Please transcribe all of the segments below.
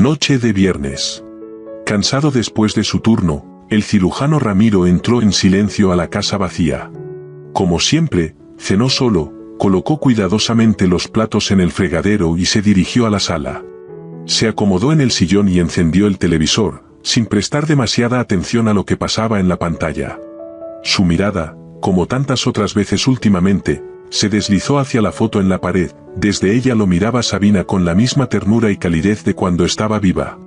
Noche de viernes. Cansado después de su turno, el cirujano Ramiro entró en silencio a la casa vacía. Como siempre, cenó solo, colocó cuidadosamente los platos en el fregadero y se dirigió a la sala. Se acomodó en el sillón y encendió el televisor, sin prestar demasiada atención a lo que pasaba en la pantalla. Su mirada, como tantas otras veces últimamente, se deslizó hacia la foto en la pared. Desde ella lo miraba Sabina con la misma ternura y calidez de cuando estaba viva.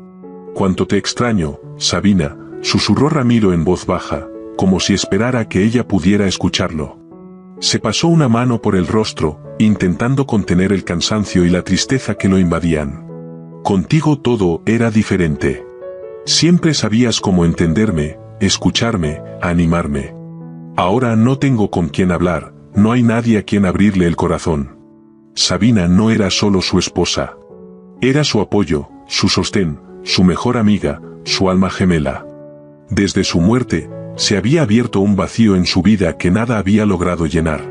«Cuánto te extraño, Sabina», susurró Ramiro en voz baja, como si esperara que ella pudiera escucharlo. Se pasó una mano por el rostro, intentando contener el cansancio y la tristeza que lo invadían. «Contigo todo era diferente. Siempre sabías cómo entenderme, escucharme, animarme. Ahora no tengo con quién hablar, no hay nadie a quien abrirle el corazón». Sabina no era solo su esposa. Era su apoyo, su sostén, su mejor amiga, su alma gemela. Desde su muerte, se había abierto un vacío en su vida que nada había logrado llenar.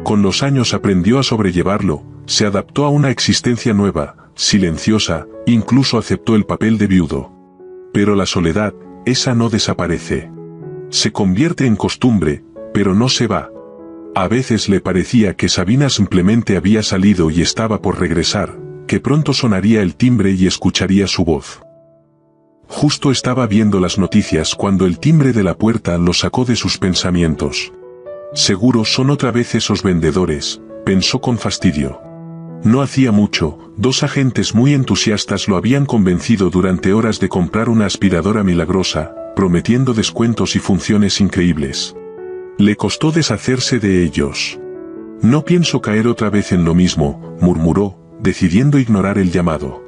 Con los años aprendió a sobrellevarlo, se adaptó a una existencia nueva, silenciosa, incluso aceptó el papel de viudo. Pero la soledad, esa no desaparece. Se convierte en costumbre, pero no se va. A veces le parecía que Sabina simplemente había salido y estaba por regresar, que pronto sonaría el timbre y escucharía su voz. Justo estaba viendo las noticias cuando el timbre de la puerta lo sacó de sus pensamientos. Seguro son otra vez esos vendedores, pensó con fastidio. No hacía mucho, dos agentes muy entusiastas lo habían convencido durante horas de comprar una aspiradora milagrosa, prometiendo descuentos y funciones increíbles. Le costó deshacerse de ellos. «No pienso caer otra vez en lo mismo», murmuró, decidiendo ignorar el llamado.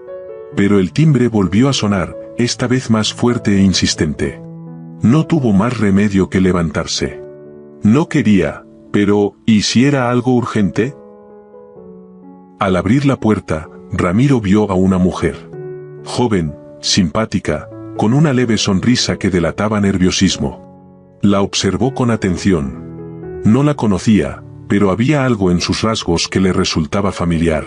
Pero el timbre volvió a sonar, esta vez más fuerte e insistente. No tuvo más remedio que levantarse. No quería, pero ¿y si era algo urgente? Al abrir la puerta, Ramiro vio a una mujer. Joven, simpática, con una leve sonrisa que delataba nerviosismo. La observó con atención. No la conocía, pero había algo en sus rasgos que le resultaba familiar.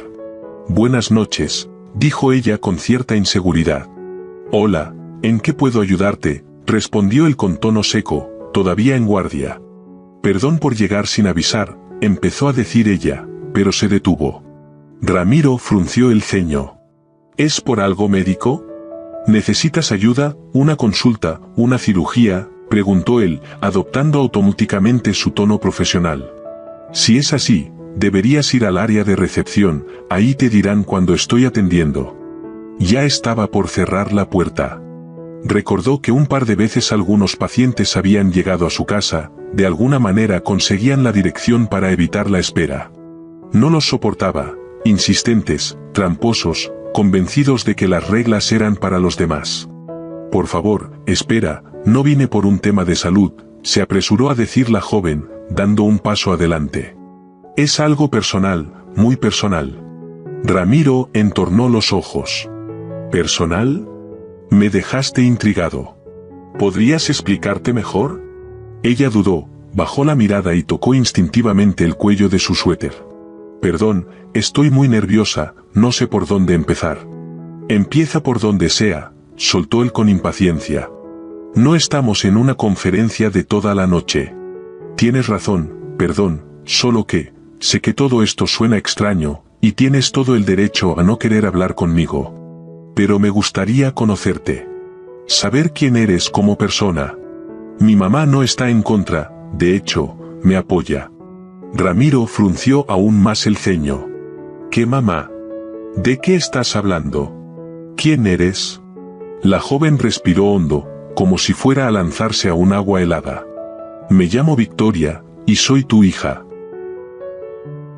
«Buenas noches», dijo ella con cierta inseguridad. «Hola, ¿en qué puedo ayudarte?», respondió él con tono seco, todavía en guardia. «Perdón por llegar sin avisar», empezó a decir ella, pero se detuvo. Ramiro frunció el ceño. «¿Es por algo médico? ¿Necesitas ayuda, una consulta, una cirugía?», preguntó él, adoptando automáticamente su tono profesional. «Si es así, deberías ir al área de recepción, ahí te dirán cuando estoy atendiendo». Ya estaba por cerrar la puerta. Recordó que un par de veces algunos pacientes habían llegado a su casa, de alguna manera conseguían la dirección para evitar la espera. No los soportaba, insistentes, tramposos, convencidos de que las reglas eran para los demás. «Por favor, espera, no vine por un tema de salud», se apresuró a decir la joven, dando un paso adelante. «Es algo personal, muy personal». Ramiro entornó los ojos. «¿Personal? Me dejaste intrigado. ¿Podrías explicarte mejor?». Ella dudó, bajó la mirada y tocó instintivamente el cuello de su suéter. «Perdón, estoy muy nerviosa, no sé por dónde empezar». «Empieza por donde sea», soltó él con impaciencia. «No estamos en una conferencia de toda la noche». «Tienes razón, perdón, solo que, sé que todo esto suena extraño, y tienes todo el derecho a no querer hablar conmigo. Pero me gustaría conocerte. Saber quién eres como persona. Mi mamá no está en contra, de hecho, me apoya». Ramiro frunció aún más el ceño. «¿Qué mamá? ¿De qué estás hablando? ¿Quién eres?». La joven respiró hondo, como si fuera a lanzarse a un agua helada. «Me llamo Victoria, y soy tu hija».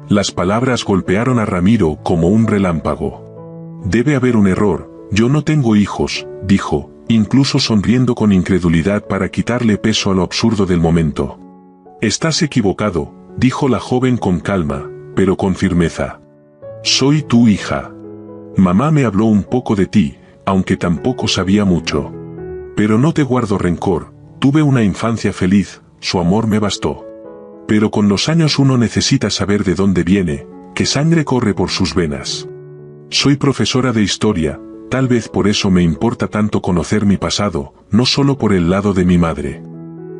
Las palabras golpearon a Ramiro como un relámpago. «Debe haber un error, yo no tengo hijos», dijo, incluso sonriendo con incredulidad para quitarle peso a lo absurdo del momento. «Estás equivocado», dijo la joven con calma, pero con firmeza. «Soy tu hija. Mamá me habló un poco de ti, aunque tampoco sabía mucho. Pero no te guardo rencor, tuve una infancia feliz, su amor me bastó. Pero con los años uno necesita saber de dónde viene, qué sangre corre por sus venas. Soy profesora de historia, tal vez por eso me importa tanto conocer mi pasado, no solo por el lado de mi madre.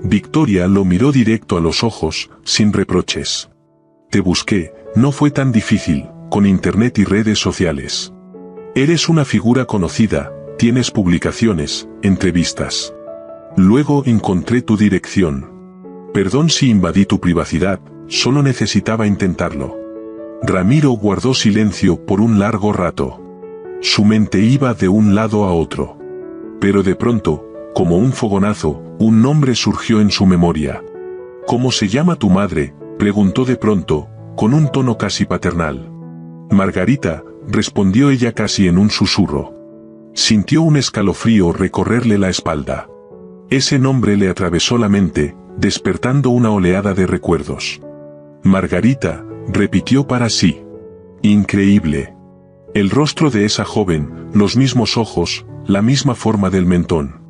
Victoria lo miró directo a los ojos, sin reproches. Te busqué, no fue tan difícil, con internet y redes sociales. Eres una figura conocida, tienes publicaciones, entrevistas. Luego encontré tu dirección. Perdón si invadí tu privacidad, solo necesitaba intentarlo. Ramiro guardó silencio por un largo rato. Su mente iba de un lado a otro. Pero de pronto, como un fogonazo, un nombre surgió en su memoria. ¿Cómo se llama tu madre?, preguntó de pronto, con un tono casi paternal. Margarita, respondió ella casi en un susurro. Sintió un escalofrío recorrerle la espalda. Ese nombre le atravesó la mente, despertando una oleada de recuerdos. Margarita, repitió para sí. Increíble. El rostro de esa joven, los mismos ojos, la misma forma del mentón.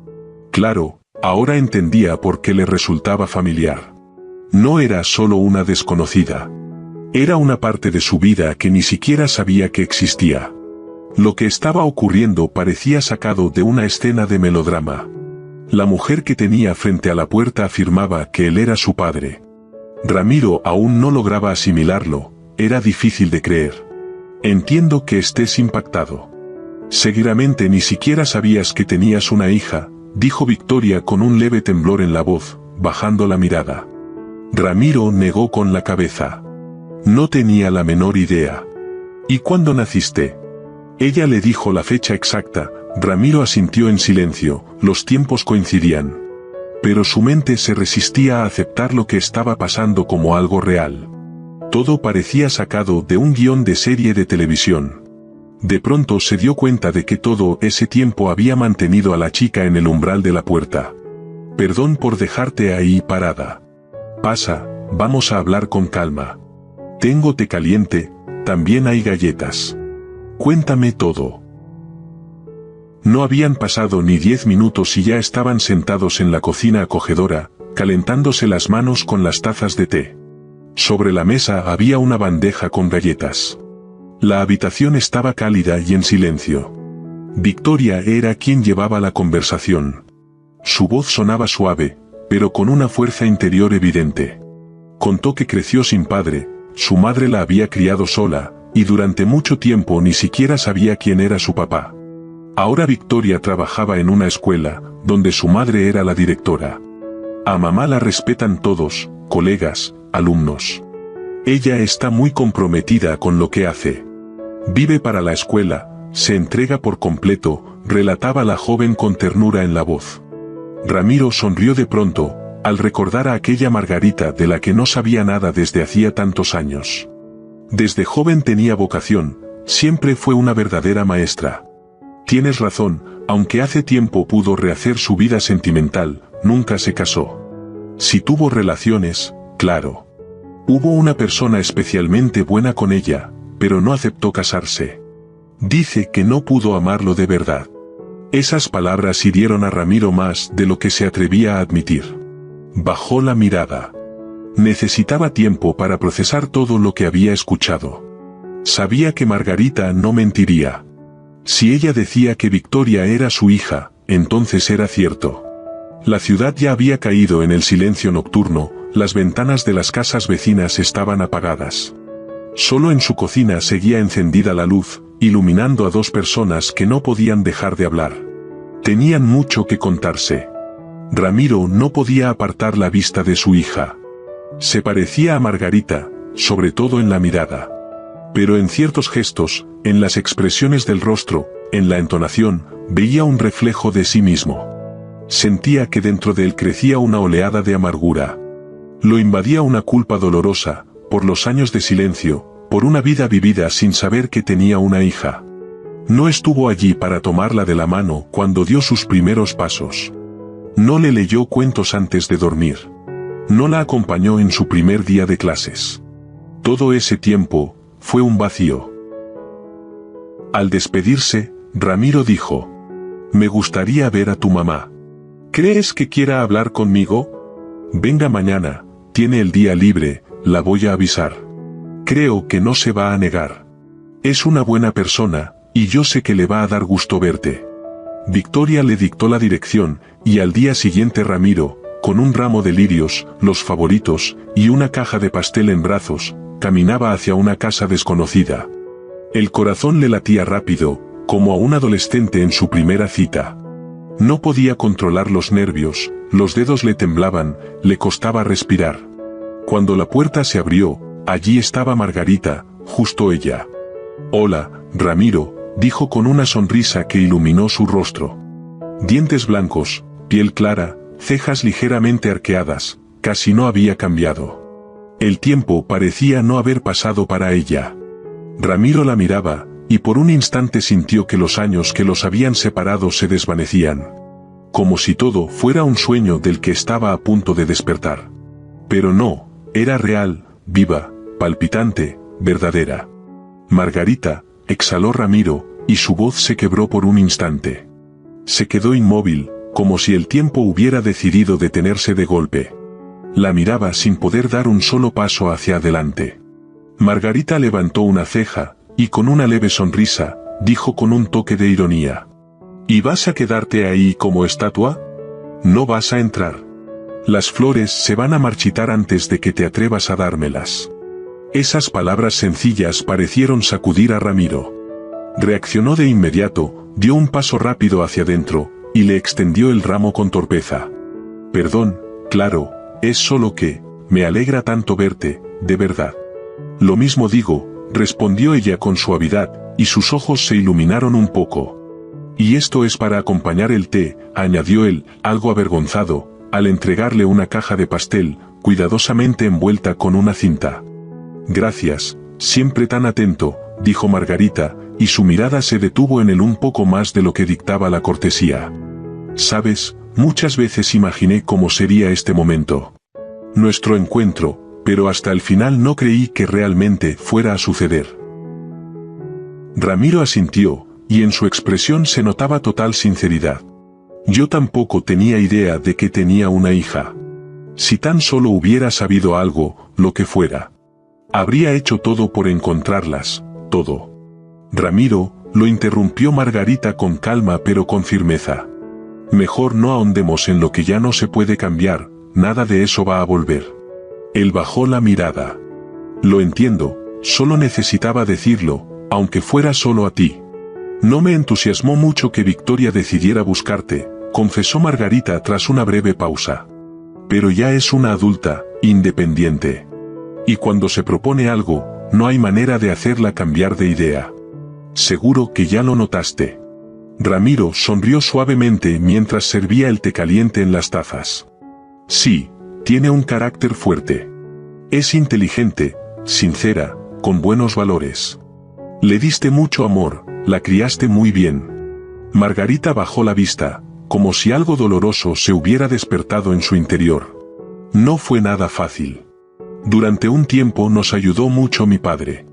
Claro, ahora entendía por qué le resultaba familiar. No era solo una desconocida. Era una parte de su vida que ni siquiera sabía que existía. Lo que estaba ocurriendo parecía sacado de una escena de melodrama. La mujer que tenía frente a la puerta afirmaba que él era su padre. Ramiro aún no lograba asimilarlo, era difícil de creer. Entiendo que estés impactado. Seguramente ni siquiera sabías que tenías una hija, dijo Victoria con un leve temblor en la voz, bajando la mirada. Ramiro negó con la cabeza. No tenía la menor idea. ¿Y cuándo naciste? Ella le dijo la fecha exacta. Ramiro asintió en silencio, los tiempos coincidían. Pero su mente se resistía a aceptar lo que estaba pasando como algo real. Todo parecía sacado de un guión de serie de televisión. De pronto se dio cuenta de que todo ese tiempo había mantenido a la chica en el umbral de la puerta. Perdón por dejarte ahí parada. Pasa, vamos a hablar con calma. Tengo té caliente, también hay galletas. Cuéntame todo. No habían pasado ni 10 minutos y ya estaban sentados en la cocina acogedora, calentándose las manos con las tazas de té. Sobre la mesa había una bandeja con galletas. La habitación estaba cálida y en silencio. Victoria era quien llevaba la conversación. Su voz sonaba suave, pero con una fuerza interior evidente. Contó que creció sin padre, su madre la había criado sola, y durante mucho tiempo ni siquiera sabía quién era su papá. Ahora Victoria trabajaba en una escuela, donde su madre era la directora. A mamá la respetan todos, colegas, alumnos. Ella está muy comprometida con lo que hace. Vive para la escuela, se entrega por completo, relataba la joven con ternura en la voz. Ramiro sonrió de pronto, al recordar a aquella Margarita de la que no sabía nada desde hacía tantos años. Desde joven tenía vocación, siempre fue una verdadera maestra. Tienes razón, aunque hace tiempo pudo rehacer su vida sentimental, nunca se casó. Si tuvo relaciones, claro. Hubo una persona especialmente buena con ella, pero no aceptó casarse. Dice que no pudo amarlo de verdad. Esas palabras hirieron a Ramiro más de lo que se atrevía a admitir. Bajó la mirada. Necesitaba tiempo para procesar todo lo que había escuchado. Sabía que Margarita no mentiría. Si ella decía que Victoria era su hija, entonces era cierto. La ciudad ya había caído en el silencio nocturno, las ventanas de las casas vecinas estaban apagadas. Solo en su cocina seguía encendida la luz, iluminando a dos personas que no podían dejar de hablar. Tenían mucho que contarse. Ramiro no podía apartar la vista de su hija. Se parecía a Margarita, sobre todo en la mirada. Pero en ciertos gestos, en las expresiones del rostro, en la entonación, veía un reflejo de sí mismo. Sentía que dentro de él crecía una oleada de amargura. Lo invadía una culpa dolorosa, por los años de silencio, por una vida vivida sin saber que tenía una hija. No estuvo allí para tomarla de la mano cuando dio sus primeros pasos. No le leyó cuentos antes de dormir. No la acompañó en su primer día de clases. Todo ese tiempo, fue un vacío. Al despedirse, Ramiro dijo: «Me gustaría ver a tu mamá. ¿Crees que quiera hablar conmigo? Venga mañana, tiene el día libre, la voy a avisar. Creo que no se va a negar. Es una buena persona, Y yo sé que le va a dar gusto verte. Victoria le dictó la dirección, y al día siguiente Ramiro, con un ramo de lirios, los favoritos, y una caja de pastel en brazos, caminaba hacia una casa desconocida. El corazón le latía rápido, como a un adolescente en su primera cita. No podía controlar los nervios, los dedos le temblaban, le costaba respirar. Cuando la puerta se abrió, allí estaba Margarita, justo ella. «Hola, Ramiro», dijo con una sonrisa que iluminó su rostro. Dientes blancos, piel clara, cejas ligeramente arqueadas, casi no había cambiado. El tiempo parecía no haber pasado para ella. Ramiro la miraba, y por un instante sintió que los años que los habían separado se desvanecían. Como si todo fuera un sueño del que estaba a punto de despertar. Pero no, era real, viva, palpitante, verdadera. «Margarita», exhaló Ramiro, y su voz se quebró por un instante. Se quedó inmóvil, como si el tiempo hubiera decidido detenerse de golpe. La miraba sin poder dar un solo paso hacia adelante. Margarita levantó una ceja, y con una leve sonrisa, dijo con un toque de ironía: «¿Y vas a quedarte ahí como estatua? No vas a entrar. Las flores se van a marchitar antes de que te atrevas a dármelas». Esas palabras sencillas parecieron sacudir a Ramiro. Reaccionó de inmediato, dio un paso rápido hacia adentro, y le extendió el ramo con torpeza. «Perdón, claro, es solo que, me alegra tanto verte, de verdad». «Lo mismo digo», respondió ella con suavidad, y sus ojos se iluminaron un poco. «Y esto es para acompañar el té», añadió él, algo avergonzado, al entregarle una caja de pastel, cuidadosamente envuelta con una cinta. «Gracias, siempre tan atento», dijo Margarita, y su mirada se detuvo en él un poco más de lo que dictaba la cortesía. «Sabes, muchas veces imaginé cómo sería este momento. Nuestro encuentro, pero hasta el final no creí que realmente fuera a suceder». Ramiro asintió, y en su expresión se notaba total sinceridad. «Yo tampoco tenía idea de que tenía una hija. Si tan solo hubiera sabido algo, lo que fuera. Habría hecho todo por encontrarlas, todo». «Ramiro», lo interrumpió Margarita con calma pero con firmeza. «Mejor no ahondemos en lo que ya no se puede cambiar, nada de eso va a volver». Él bajó la mirada. «Lo entiendo, solo necesitaba decirlo, aunque fuera solo a ti». «No me entusiasmó mucho que Victoria decidiera buscarte», confesó Margarita tras una breve pausa. «Pero ya es una adulta, independiente. Y cuando se propone algo, no hay manera de hacerla cambiar de idea. Seguro que ya lo notaste». Ramiro sonrió suavemente mientras servía el té caliente en las tazas. «Sí, tiene un carácter fuerte. Es inteligente, sincera, con buenos valores. Le diste mucho amor, la criaste muy bien». Margarita bajó la vista, como si algo doloroso se hubiera despertado en su interior. «No fue nada fácil. Durante un tiempo nos ayudó mucho mi padre.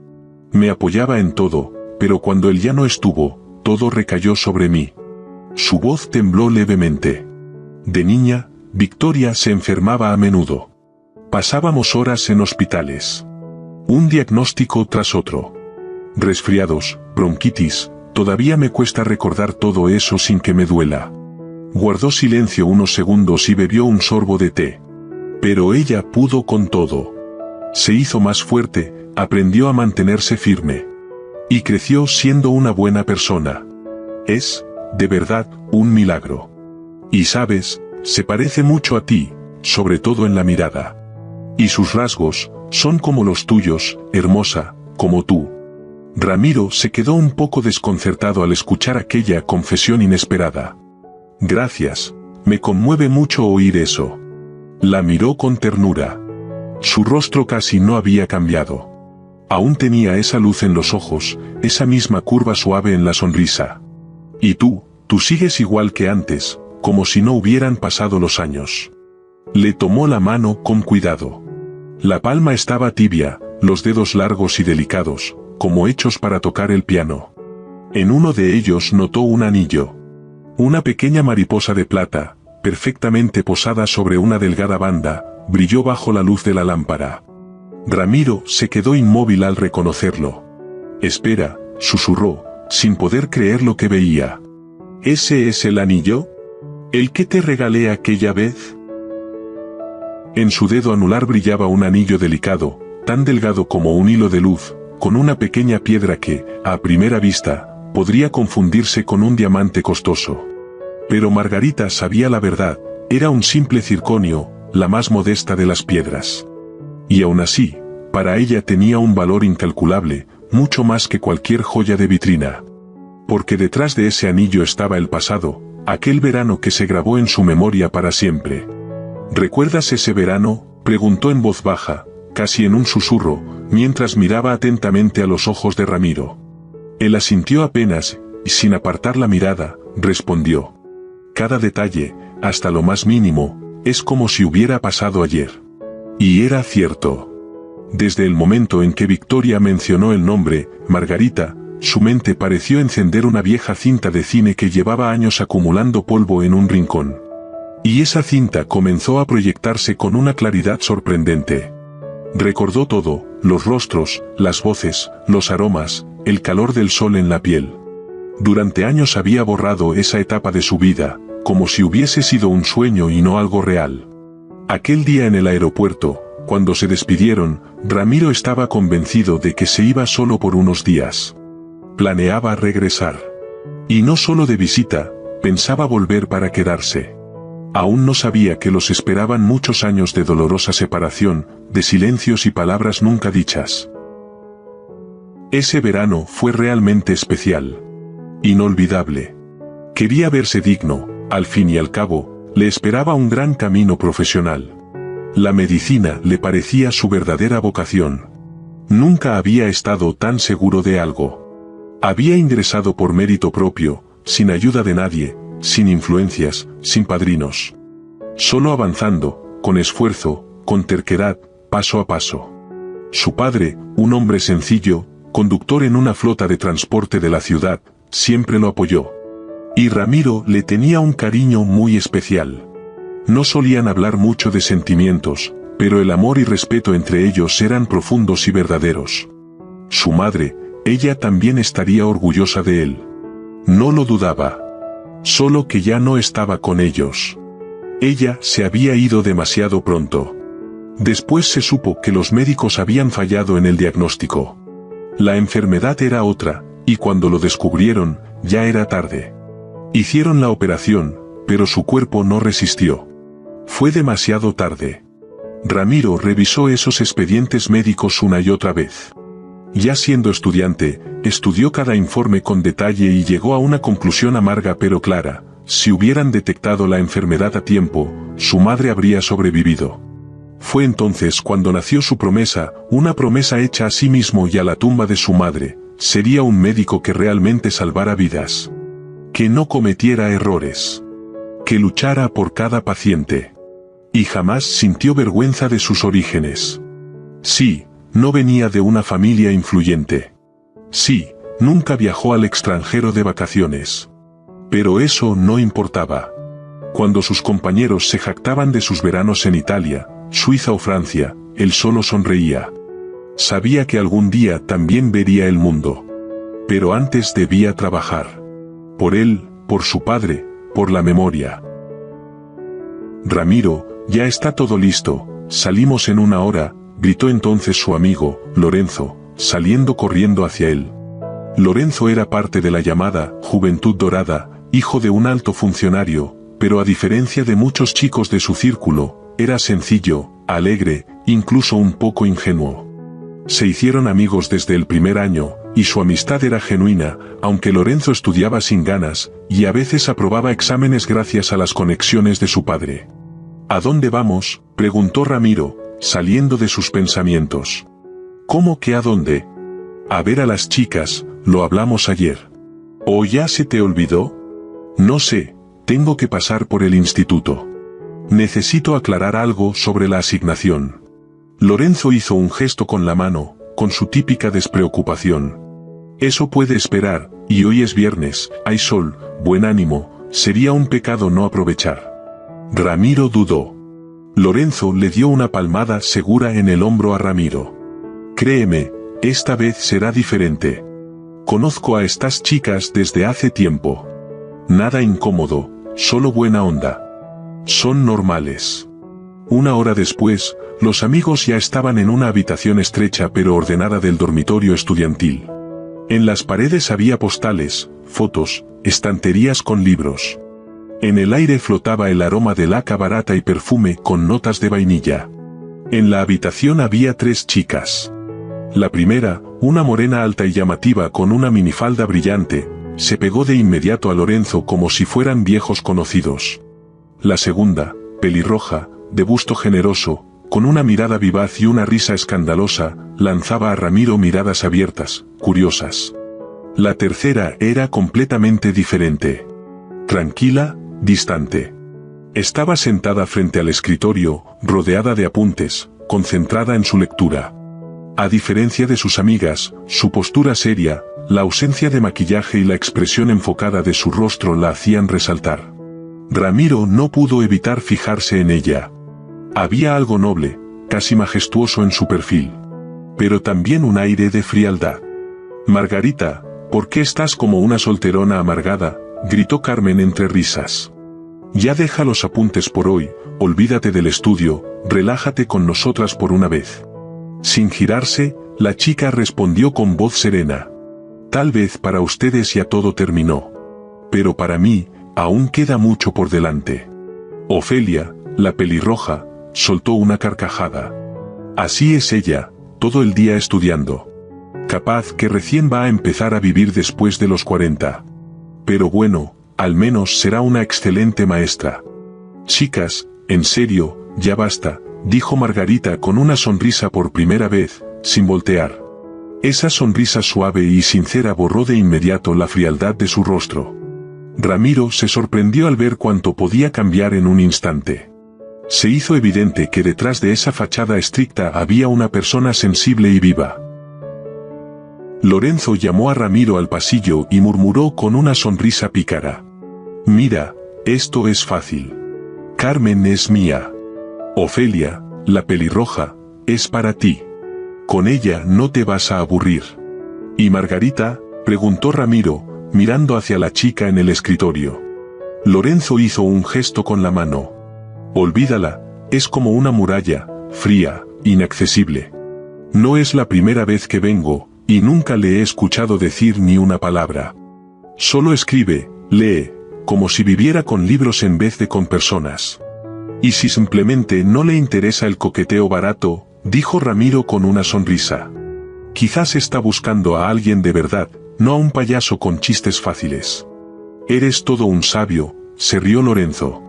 Me apoyaba en todo, pero cuando él ya no estuvo, todo recayó sobre mí». Su voz tembló levemente. «De niña, Victoria se enfermaba a menudo. Pasábamos horas en hospitales. Un diagnóstico tras otro. Resfriados, bronquitis, todavía me cuesta recordar todo eso sin que me duela». Guardó silencio unos segundos y bebió un sorbo de té. «Pero ella pudo con todo. Se hizo más fuerte, aprendió a mantenerse firme. Y creció siendo una buena persona. Es, de verdad, un milagro. Y sabes, se parece mucho a ti, sobre todo en la mirada. Y sus rasgos, son como los tuyos, hermosa, como tú». Ramiro se quedó un poco desconcertado al escuchar aquella confesión inesperada. «Gracias, me conmueve mucho oír eso». La miró con ternura. Su rostro casi no había cambiado. Aún tenía esa luz en los ojos, esa misma curva suave en la sonrisa. «Y tú sigues igual que antes, como si no hubieran pasado los años». Le tomó la mano con cuidado. La palma estaba tibia, los dedos largos y delicados, como hechos para tocar el piano. En uno de ellos notó un anillo. Una pequeña mariposa de plata, perfectamente posada sobre una delgada banda, brilló bajo la luz de la lámpara. Ramiro se quedó inmóvil al reconocerlo. «Espera», susurró, sin poder creer lo que veía. ¿Ese es el anillo? ¿El que te regalé aquella vez? En su dedo anular brillaba un anillo delicado, tan delgado como un hilo de luz, con una pequeña piedra que, a primera vista, podría confundirse con un diamante costoso. Pero Margarita sabía la verdad, era un simple circonio, la más modesta de las piedras. Y aún así, para ella tenía un valor incalculable, mucho más que cualquier joya de vitrina. Porque detrás de ese anillo estaba el pasado, aquel verano que se grabó en su memoria para siempre. ¿Recuerdas ese verano?, preguntó en voz baja, casi en un susurro, mientras miraba atentamente a los ojos de Ramiro. Él asintió apenas, y sin apartar la mirada, respondió. Cada detalle, hasta lo más mínimo, es como si hubiera pasado ayer. Y era cierto. Desde el momento en que Victoria mencionó el nombre, Margarita, su mente pareció encender una vieja cinta de cine que llevaba años acumulando polvo en un rincón. Y esa cinta comenzó a proyectarse con una claridad sorprendente. Recordó todo, los rostros, las voces, los aromas, el calor del sol en la piel. Durante años había borrado esa etapa de su vida, como si hubiese sido un sueño y no algo real. Aquel día en el aeropuerto, cuando se despidieron, Ramiro estaba convencido de que se iba solo por unos días. Planeaba regresar. Y no solo de visita, pensaba volver para quedarse. Aún no sabía que los esperaban muchos años de dolorosa separación, de silencios y palabras nunca dichas. Ese verano fue realmente especial. Inolvidable. Quería verse digno, al fin y al cabo, le esperaba un gran camino profesional. La medicina le parecía su verdadera vocación. Nunca había estado tan seguro de algo. Había ingresado por mérito propio, sin ayuda de nadie, sin influencias, sin padrinos. Solo avanzando, con esfuerzo, con terquedad, paso a paso. Su padre, un hombre sencillo, conductor en una flota de transporte de la ciudad, siempre lo apoyó. Y Ramiro le tenía un cariño muy especial. No solían hablar mucho de sentimientos, pero el amor y respeto entre ellos eran profundos y verdaderos. Su madre, ella también estaría orgullosa de él. No lo dudaba. Solo que ya no estaba con ellos. Ella se había ido demasiado pronto. Después se supo que los médicos habían fallado en el diagnóstico. La enfermedad era otra, y cuando lo descubrieron, ya era tarde. Hicieron la operación, pero su cuerpo no resistió. Fue demasiado tarde. Ramiro revisó esos expedientes médicos una y otra vez. Ya siendo estudiante, estudió cada informe con detalle y llegó a una conclusión amarga pero clara: si hubieran detectado la enfermedad a tiempo, su madre habría sobrevivido. Fue entonces cuando nació su promesa, una promesa hecha a sí mismo y a la tumba de su madre: sería un médico que realmente salvara vidas. Que no cometiera errores. Que luchara por cada paciente. Y jamás sintió vergüenza de sus orígenes. Sí, no venía de una familia influyente. Sí, nunca viajó al extranjero de vacaciones. Pero eso no importaba. Cuando sus compañeros se jactaban de sus veranos en Italia, Suiza o Francia, él solo sonreía. Sabía que algún día también vería el mundo. Pero antes debía trabajar. Por él, por su padre, por la memoria. Ramiro, ya está todo listo, salimos en una hora, gritó entonces su amigo, Lorenzo, saliendo corriendo hacia él. Lorenzo era parte de la llamada Juventud Dorada, hijo de un alto funcionario, pero a diferencia de muchos chicos de su círculo, era sencillo, alegre, incluso un poco ingenuo. Se hicieron amigos desde el primer año, y su amistad era genuina, aunque Lorenzo estudiaba sin ganas, y a veces aprobaba exámenes gracias a las conexiones de su padre. ¿A dónde vamos?, preguntó Ramiro, saliendo de sus pensamientos. ¿Cómo que a dónde? A ver a las chicas, lo hablamos ayer. ¿O ya se te olvidó? No sé, tengo que pasar por el instituto. Necesito aclarar algo sobre la asignación. Lorenzo hizo un gesto con la mano, con su típica despreocupación. Eso puede esperar, y hoy es viernes, hay sol, buen ánimo, sería un pecado no aprovechar. Ramiro dudó. Lorenzo le dio una palmada segura en el hombro a Ramiro. Créeme, esta vez será diferente. Conozco a estas chicas desde hace tiempo. Nada incómodo, solo buena onda. Son normales. 1 hora después, los amigos ya estaban en una habitación estrecha pero ordenada del dormitorio estudiantil. En las paredes había postales, fotos, estanterías con libros. En el aire flotaba el aroma de laca barata y perfume con notas de vainilla. En la habitación había 3 chicas. La primera, una morena alta y llamativa con una minifalda brillante, se pegó de inmediato a Lorenzo como si fueran viejos conocidos. La segunda, pelirroja, de busto generoso, con una mirada vivaz y una risa escandalosa, lanzaba a Ramiro miradas abiertas, curiosas. La tercera era completamente diferente. Tranquila, distante. Estaba sentada frente al escritorio, rodeada de apuntes, concentrada en su lectura. A diferencia de sus amigas, su postura seria, la ausencia de maquillaje y la expresión enfocada de su rostro la hacían resaltar. Ramiro no pudo evitar fijarse en ella. Había algo noble, casi majestuoso en su perfil. Pero también un aire de frialdad. «Margarita, ¿por qué estás como una solterona amargada?», gritó Carmen entre risas. «Ya deja los apuntes por hoy, olvídate del estudio, relájate con nosotras por una vez». Sin girarse, la chica respondió con voz serena. «Tal vez para ustedes ya todo terminó. Pero para mí, aún queda mucho por delante». Ofelia, la pelirroja, soltó una carcajada. Así es ella, todo el día estudiando. Capaz que recién va a empezar a vivir después de los 40. Pero bueno, al menos será una excelente maestra. Chicas, en serio, ya basta, dijo Margarita con una sonrisa por primera vez, sin voltear. Esa sonrisa suave y sincera borró de inmediato la frialdad de su rostro. Ramiro se sorprendió al ver cuánto podía cambiar en un instante. Se hizo evidente que detrás de esa fachada estricta había una persona sensible y viva. Lorenzo llamó a Ramiro al pasillo y murmuró con una sonrisa pícara. «Mira, esto es fácil. Carmen es mía. Ofelia, la pelirroja, es para ti. Con ella no te vas a aburrir». «¿Y Margarita?», preguntó Ramiro, mirando hacia la chica en el escritorio. Lorenzo hizo un gesto con la mano. «Olvídala, es como una muralla, fría, inaccesible. No es la primera vez que vengo, y nunca le he escuchado decir ni una palabra. Solo escribe, lee, como si viviera con libros en vez de con personas. Y si simplemente no le interesa el coqueteo barato», dijo Ramiro con una sonrisa. «Quizás está buscando a alguien de verdad, no a un payaso con chistes fáciles». «Eres todo un sabio», se rió Lorenzo.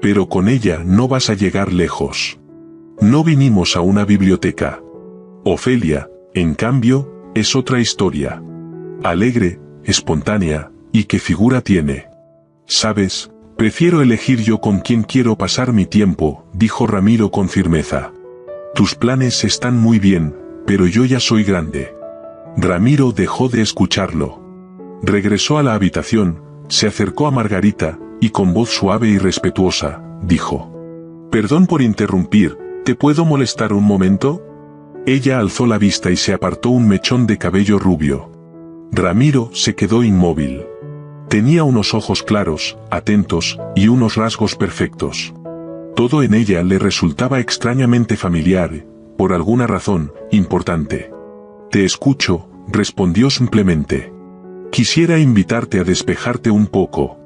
«Pero con ella no vas a llegar lejos. No vinimos a una biblioteca. Ofelia, en cambio, es otra historia. Alegre, espontánea, y qué figura tiene. ¿Sabes? Prefiero elegir yo con quién quiero pasar mi tiempo», dijo Ramiro con firmeza. «Tus planes están muy bien, pero yo ya soy grande». Ramiro dejó de escucharlo. Regresó a la habitación, se acercó a Margarita, y con voz suave y respetuosa, dijo: «Perdón por interrumpir, ¿te puedo molestar un momento?». Ella alzó la vista y se apartó un mechón de cabello rubio. Ramiro se quedó inmóvil. Tenía unos ojos claros, atentos, y unos rasgos perfectos. Todo en ella le resultaba extrañamente familiar, por alguna razón, importante. «Te escucho», respondió simplemente. «Quisiera invitarte a despejarte un poco.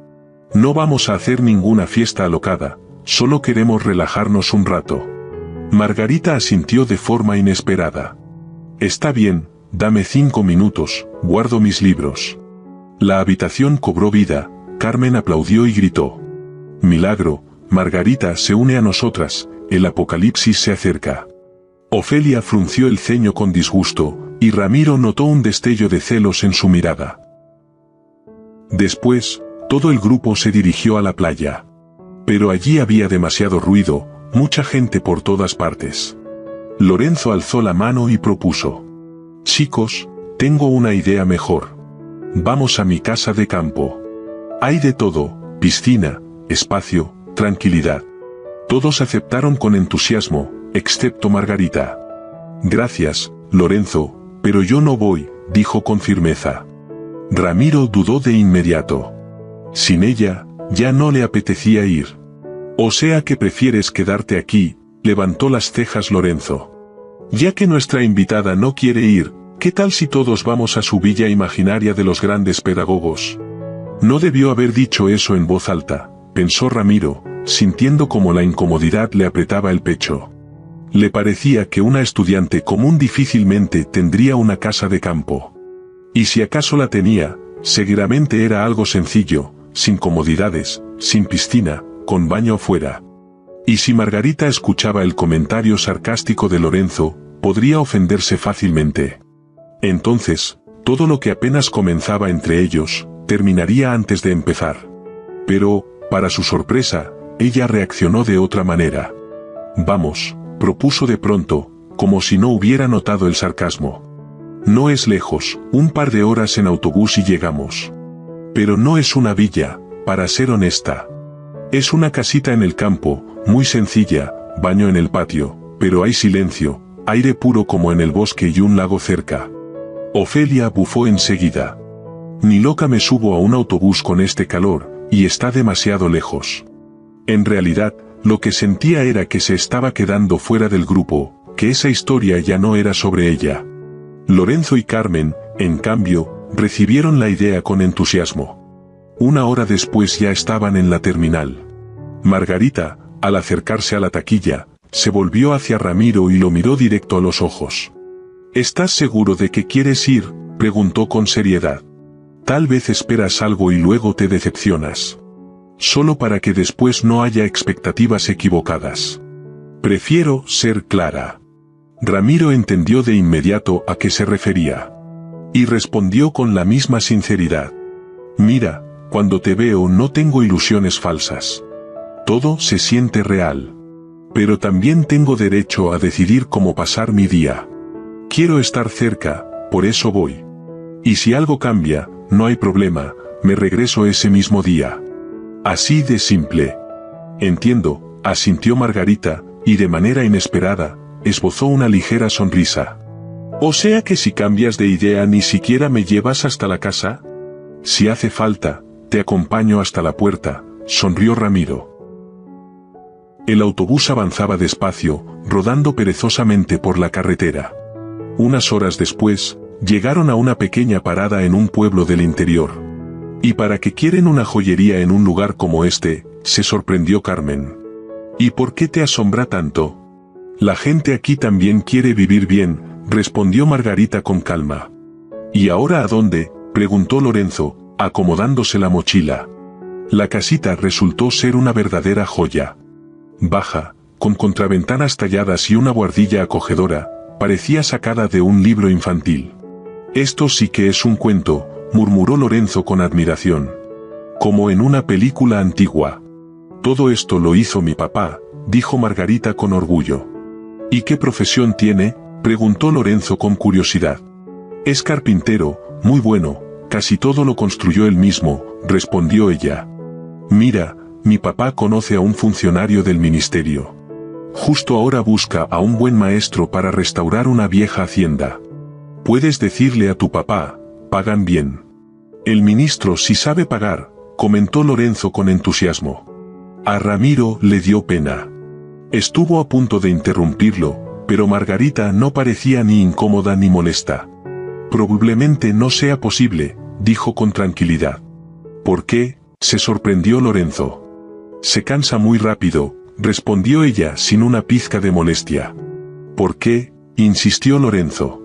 No vamos a hacer ninguna fiesta alocada, solo queremos relajarnos un rato». Margarita asintió de forma inesperada. «Está bien, dame 5 minutos, guardo mis libros». La habitación cobró vida, Carmen aplaudió y gritó: «Milagro, Margarita se une a nosotras, el apocalipsis se acerca». Ofelia frunció el ceño con disgusto, y Ramiro notó un destello de celos en su mirada. Después, todo el grupo se dirigió a la playa. Pero allí había demasiado ruido, mucha gente por todas partes. Lorenzo alzó la mano y propuso: «Chicos, tengo una idea mejor. Vamos a mi casa de campo. Hay de todo, piscina, espacio, tranquilidad». Todos aceptaron con entusiasmo, excepto Margarita. «Gracias, Lorenzo, pero yo no voy», dijo con firmeza. Ramiro dudó de inmediato. Sin ella, ya no le apetecía ir. O sea que prefieres quedarte aquí, levantó las cejas Lorenzo. Ya que nuestra invitada no quiere ir, ¿qué tal si todos vamos a su villa imaginaria de los grandes pedagogos? No debió haber dicho eso en voz alta, pensó Ramiro, sintiendo como la incomodidad le apretaba el pecho. Le parecía que una estudiante común difícilmente tendría una casa de campo. Y si acaso la tenía, seguramente era algo sencillo, sin comodidades, sin piscina, con baño fuera. Y si Margarita escuchaba el comentario sarcástico de Lorenzo, podría ofenderse fácilmente. Entonces, todo lo que apenas comenzaba entre ellos, terminaría antes de empezar. Pero, para su sorpresa, ella reaccionó de otra manera. Vamos, propuso de pronto, como si no hubiera notado el sarcasmo. No es lejos, un par de horas en autobús y llegamos. Pero no es una villa, para ser honesta. Es una casita en el campo, muy sencilla, baño en el patio, pero hay silencio, aire puro como en el bosque y un lago cerca. Ofelia bufó enseguida. Ni loca me subo a un autobús con este calor, y está demasiado lejos. En realidad, lo que sentía era que se estaba quedando fuera del grupo, que esa historia ya no era sobre ella. Lorenzo y Carmen, en cambio, recibieron la idea con entusiasmo. Una hora después ya estaban en la terminal. Margarita, al acercarse a la taquilla, se volvió hacia Ramiro y lo miró directo a los ojos. ¿Estás seguro de que quieres ir?, preguntó con seriedad. Tal vez esperas algo y luego te decepcionas. Solo para que después no haya expectativas equivocadas. Prefiero ser clara. Ramiro entendió de inmediato a qué se refería. Y respondió con la misma sinceridad. Mira, cuando te veo no tengo ilusiones falsas. Todo se siente real. Pero también tengo derecho a decidir cómo pasar mi día. Quiero estar cerca, por eso voy. Y si algo cambia, no hay problema, me regreso ese mismo día. Así de simple. Entiendo, asintió Margarita, y de manera inesperada, esbozó una ligera sonrisa. O sea que si cambias de idea ni siquiera me llevas hasta la casa. Si hace falta, te acompaño hasta la puerta, sonrió Ramiro. El autobús avanzaba despacio, rodando perezosamente por la carretera. Unas horas después, llegaron a una pequeña parada en un pueblo del interior. ¿Y para qué quieren una joyería en un lugar como este?, se sorprendió Carmen. ¿Y por qué te asombra tanto? La gente aquí también quiere vivir bien, respondió Margarita con calma. ¿Y ahora a dónde?, preguntó Lorenzo, acomodándose la mochila. La casita resultó ser una verdadera joya. Baja, con contraventanas talladas y una buhardilla acogedora, parecía sacada de un libro infantil. Esto sí que es un cuento, murmuró Lorenzo con admiración. Como en una película antigua. Todo esto lo hizo mi papá, dijo Margarita con orgullo. ¿Y qué profesión tiene?, preguntó Lorenzo con curiosidad. Es carpintero, muy bueno, casi todo lo construyó él mismo, respondió ella. Mira, mi papá conoce a un funcionario del ministerio. Justo ahora busca a un buen maestro para restaurar una vieja hacienda. Puedes decirle a tu papá, pagan bien. El ministro sí sabe pagar, comentó Lorenzo con entusiasmo. A Ramiro le dio pena. Estuvo a punto de interrumpirlo, pero Margarita no parecía ni incómoda ni molesta. Probablemente no sea posible, dijo con tranquilidad. ¿Por qué?, se sorprendió Lorenzo. Se cansa muy rápido, respondió ella sin una pizca de molestia. ¿Por qué?, insistió Lorenzo.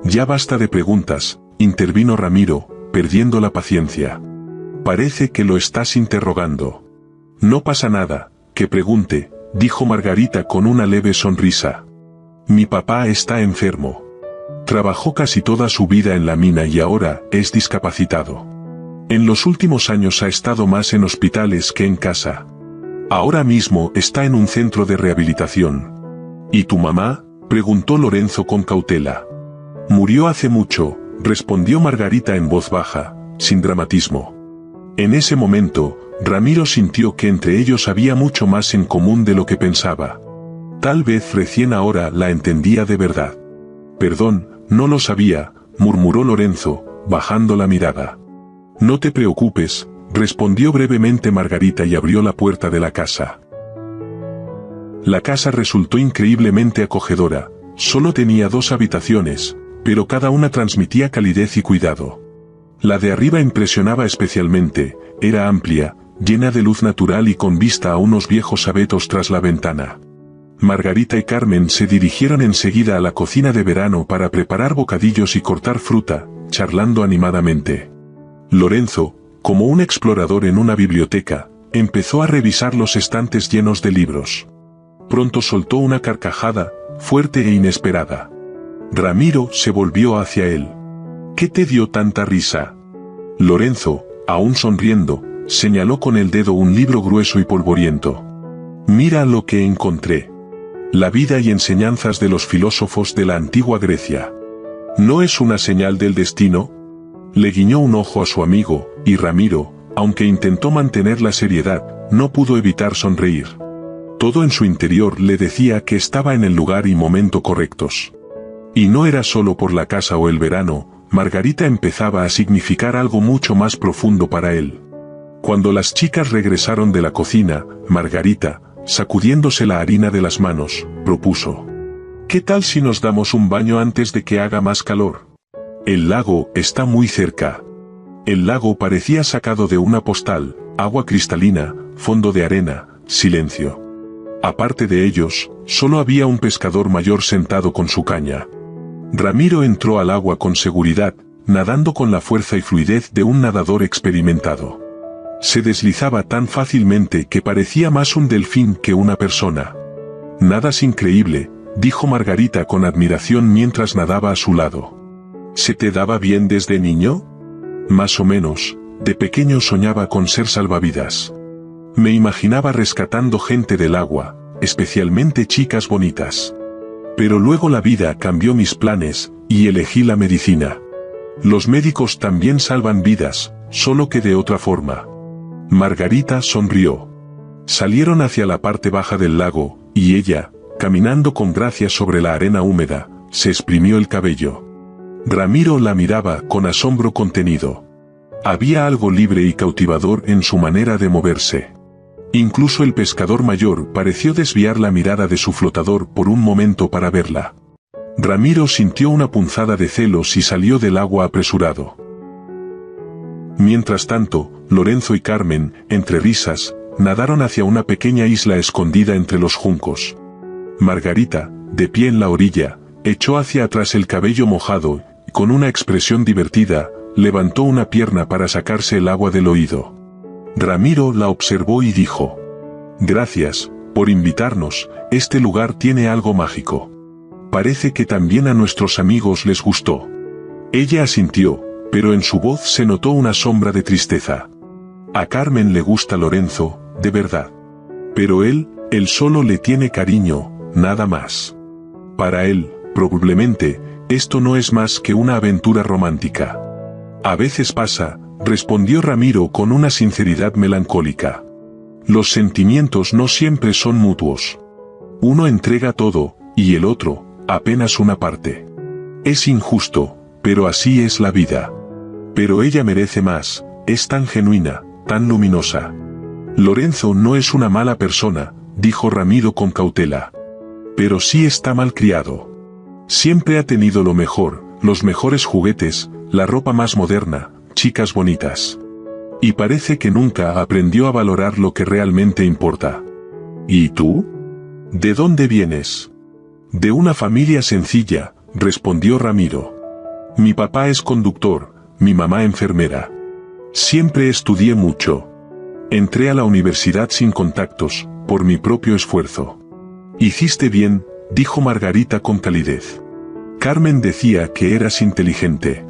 Ya basta de preguntas, intervino Ramiro, perdiendo la paciencia. Parece que lo estás interrogando. No pasa nada, que pregunte, dijo Margarita con una leve sonrisa. Mi papá está enfermo. Trabajó casi toda su vida en la mina y ahora es discapacitado. En los últimos años ha estado más en hospitales que en casa. Ahora mismo está en un centro de rehabilitación. ¿Y tu mamá?, preguntó Lorenzo con cautela. Murió hace mucho, respondió Margarita en voz baja, sin dramatismo. En ese momento, Ramiro sintió que entre ellos había mucho más en común de lo que pensaba. Tal vez recién ahora la entendía de verdad. Perdón, no lo sabía, murmuró Lorenzo, bajando la mirada. No te preocupes, respondió brevemente Margarita y abrió la puerta de la casa. La casa resultó increíblemente acogedora. Solo tenía 2 habitaciones, pero cada una transmitía calidez y cuidado. La de arriba impresionaba especialmente, era amplia, llena de luz natural y con vista a unos viejos abetos tras la ventana. Margarita y Carmen se dirigieron enseguida a la cocina de verano para preparar bocadillos y cortar fruta, charlando animadamente. Lorenzo, como un explorador en una biblioteca, empezó a revisar los estantes llenos de libros. Pronto soltó una carcajada, fuerte e inesperada. Ramiro se volvió hacia él. ¿Qué te dio tanta risa? Lorenzo, aún sonriendo, señaló con el dedo un libro grueso y polvoriento. Mira lo que encontré. La vida y enseñanzas de los filósofos de la antigua Grecia. ¿No es una señal del destino? Le guiñó un ojo a su amigo, y Ramiro, aunque intentó mantener la seriedad, no pudo evitar sonreír. Todo en su interior le decía que estaba en el lugar y momento correctos. Y no era solo por la casa o el verano, Margarita empezaba a significar algo mucho más profundo para él. Cuando las chicas regresaron de la cocina, Margarita, sacudiéndose la harina de las manos, propuso: ¿qué tal si nos damos un baño antes de que haga más calor? El lago está muy cerca. El lago parecía sacado de una postal, agua cristalina, fondo de arena, silencio. Aparte de ellos, solo había un pescador mayor sentado con su caña. Ramiro entró al agua con seguridad, nadando con la fuerza y fluidez de un nadador experimentado. Se deslizaba tan fácilmente que parecía más un delfín que una persona. Nadas increíble, dijo Margarita con admiración mientras nadaba a su lado. ¿Se te daba bien desde niño? Más o menos, de pequeño soñaba con ser salvavidas. Me imaginaba rescatando gente del agua, especialmente chicas bonitas. Pero luego la vida cambió mis planes, y elegí la medicina. Los médicos también salvan vidas, solo que de otra forma. Margarita sonrió. Salieron hacia la parte baja del lago, y ella, caminando con gracia sobre la arena húmeda, se exprimió el cabello. Ramiro la miraba con asombro contenido. Había algo libre y cautivador en su manera de moverse. Incluso el pescador mayor pareció desviar la mirada de su flotador por un momento para verla. Ramiro sintió una punzada de celos y salió del agua apresurado. Mientras tanto, Lorenzo y Carmen, entre risas, nadaron hacia una pequeña isla escondida entre los juncos. Margarita, de pie en la orilla, echó hacia atrás el cabello mojado, y con una expresión divertida, levantó una pierna para sacarse el agua del oído. Ramiro la observó y dijo: gracias, por invitarnos, este lugar tiene algo mágico. Parece que también a nuestros amigos les gustó. Ella asintió, pero en su voz se notó una sombra de tristeza. A Carmen le gusta Lorenzo, de verdad. Pero él solo le tiene cariño, nada más. Para él, probablemente, esto no es más que una aventura romántica. A veces pasa, respondió Ramiro con una sinceridad melancólica. Los sentimientos no siempre son mutuos. Uno entrega todo, y el otro, apenas una parte. Es injusto, pero así es la vida. Pero ella merece más, es tan genuina, tan luminosa. Lorenzo no es una mala persona, dijo Ramiro con cautela. Pero sí está malcriado. Siempre ha tenido lo mejor, los mejores juguetes, la ropa más moderna, chicas bonitas. Y parece que nunca aprendió a valorar lo que realmente importa. ¿Y tú? ¿De dónde vienes? De una familia sencilla, respondió Ramiro. Mi papá es conductor, mi mamá enfermera. Siempre estudié mucho. Entré a la universidad sin contactos, por mi propio esfuerzo. Hiciste bien, dijo Margarita con calidez. Carmen decía que eras inteligente.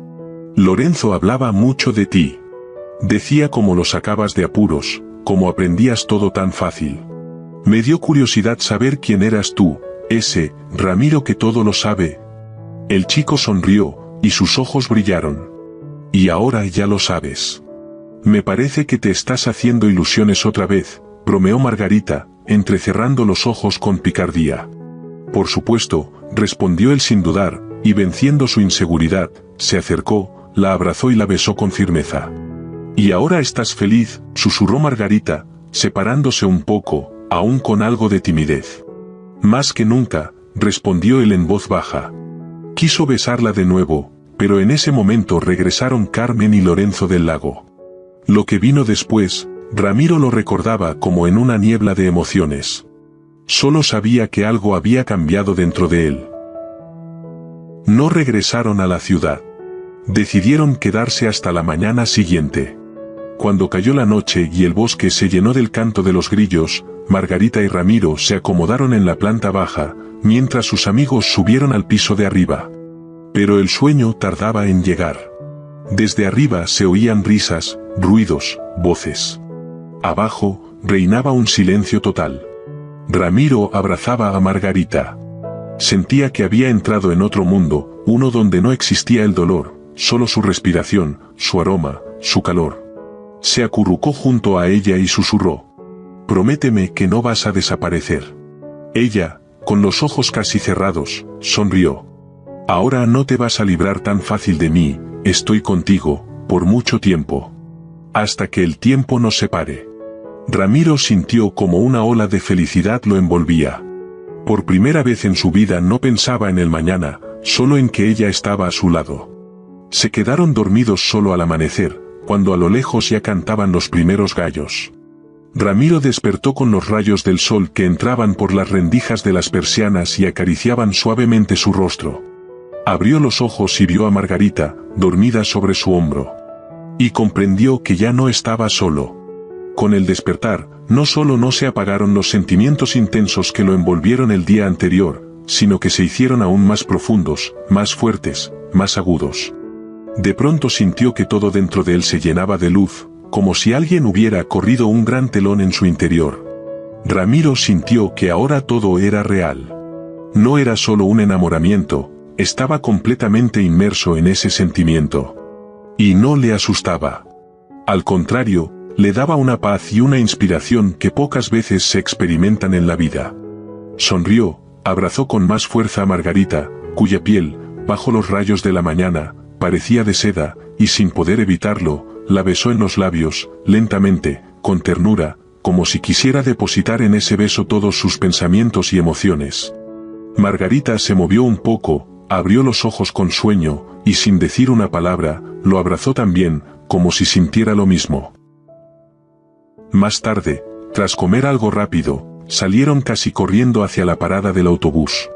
Lorenzo hablaba mucho de ti. Decía cómo lo sacabas de apuros, cómo aprendías todo tan fácil. Me dio curiosidad saber quién eras tú, ese Ramiro que todo lo sabe. El chico sonrió, y sus ojos brillaron. Y ahora ya lo sabes. Me parece que te estás haciendo ilusiones otra vez, bromeó Margarita, entrecerrando los ojos con picardía. Por supuesto, respondió él sin dudar, y venciendo su inseguridad, se acercó, la abrazó y la besó con firmeza. «¿Y ahora estás feliz?», susurró Margarita, separándose un poco, aún con algo de timidez. «Más que nunca», respondió él en voz baja. Quiso besarla de nuevo, pero en ese momento regresaron Carmen y Lorenzo del lago. Lo que vino después, Ramiro lo recordaba como en una niebla de emociones. Solo sabía que algo había cambiado dentro de él. No regresaron a la ciudad. Decidieron quedarse hasta la mañana siguiente. Cuando cayó la noche y el bosque se llenó del canto de los grillos, Margarita y Ramiro se acomodaron en la planta baja, mientras sus amigos subieron al piso de arriba. Pero el sueño tardaba en llegar. Desde arriba se oían risas, ruidos, voces. Abajo, reinaba un silencio total. Ramiro abrazaba a Margarita. Sentía que había entrado en otro mundo, uno donde no existía el dolor, solo su respiración, su aroma, su calor. Se acurrucó junto a ella y susurró: «Prométeme que no vas a desaparecer». Ella, con los ojos casi cerrados, sonrió. «Ahora no te vas a librar tan fácil de mí, estoy contigo, por mucho tiempo. Hasta que el tiempo nos separe». Ramiro sintió como una ola de felicidad lo envolvía. Por primera vez en su vida no pensaba en el mañana, solo en que ella estaba a su lado. Se quedaron dormidos solo al amanecer, cuando a lo lejos ya cantaban los primeros gallos. Ramiro despertó con los rayos del sol que entraban por las rendijas de las persianas y acariciaban suavemente su rostro. Abrió los ojos y vio a Margarita, dormida sobre su hombro. Y comprendió que ya no estaba solo. Con el despertar, no solo no se apagaron los sentimientos intensos que lo envolvieron el día anterior, sino que se hicieron aún más profundos, más fuertes, más agudos. De pronto sintió que todo dentro de él se llenaba de luz, como si alguien hubiera corrido un gran telón en su interior. Ramiro sintió que ahora todo era real. No era solo un enamoramiento, estaba completamente inmerso en ese sentimiento. Y no le asustaba. Al contrario, le daba una paz y una inspiración que pocas veces se experimentan en la vida. Sonrió, abrazó con más fuerza a Margarita, cuya piel, bajo los rayos de la mañana, parecía de seda, y sin poder evitarlo, la besó en los labios, lentamente, con ternura, como si quisiera depositar en ese beso todos sus pensamientos y emociones. Margarita se movió un poco, abrió los ojos con sueño, y sin decir una palabra, lo abrazó también, como si sintiera lo mismo. Más tarde, tras comer algo rápido, salieron casi corriendo hacia la parada del autobús.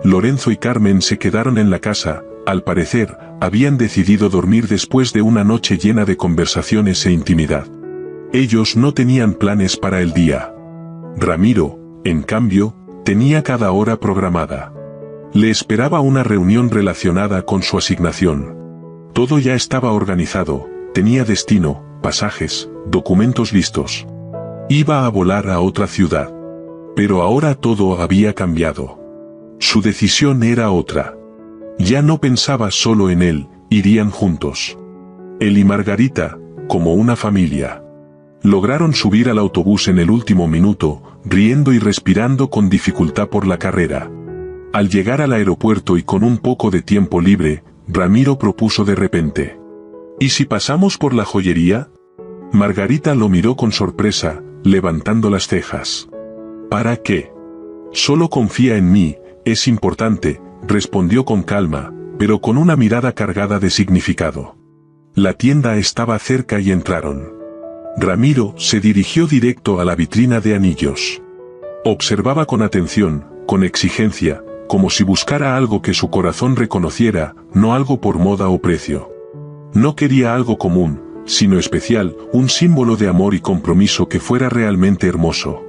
Lorenzo y Carmen se quedaron en la casa, al parecer, habían decidido dormir después de una noche llena de conversaciones e intimidad. Ellos no tenían planes para el día. Ramiro, en cambio, tenía cada hora programada. Le esperaba una reunión relacionada con su asignación. Todo ya estaba organizado, tenía destino, pasajes, documentos listos. Iba a volar a otra ciudad. Pero ahora todo había cambiado. Su decisión era otra. Ya no pensaba solo en él, irían juntos. Él y Margarita, como una familia. Lograron subir al autobús en el último minuto, riendo y respirando con dificultad por la carrera. Al llegar al aeropuerto y con un poco de tiempo libre, Ramiro propuso de repente: ¿y si pasamos por la joyería? Margarita lo miró con sorpresa, levantando las cejas. ¿Para qué? Solo confía en mí, es importante, respondió con calma, pero con una mirada cargada de significado. La tienda estaba cerca y entraron. Ramiro se dirigió directo a la vitrina de anillos. Observaba con atención, con exigencia, como si buscara algo que su corazón reconociera, no algo por moda o precio. No quería algo común, sino especial, un símbolo de amor y compromiso que fuera realmente hermoso.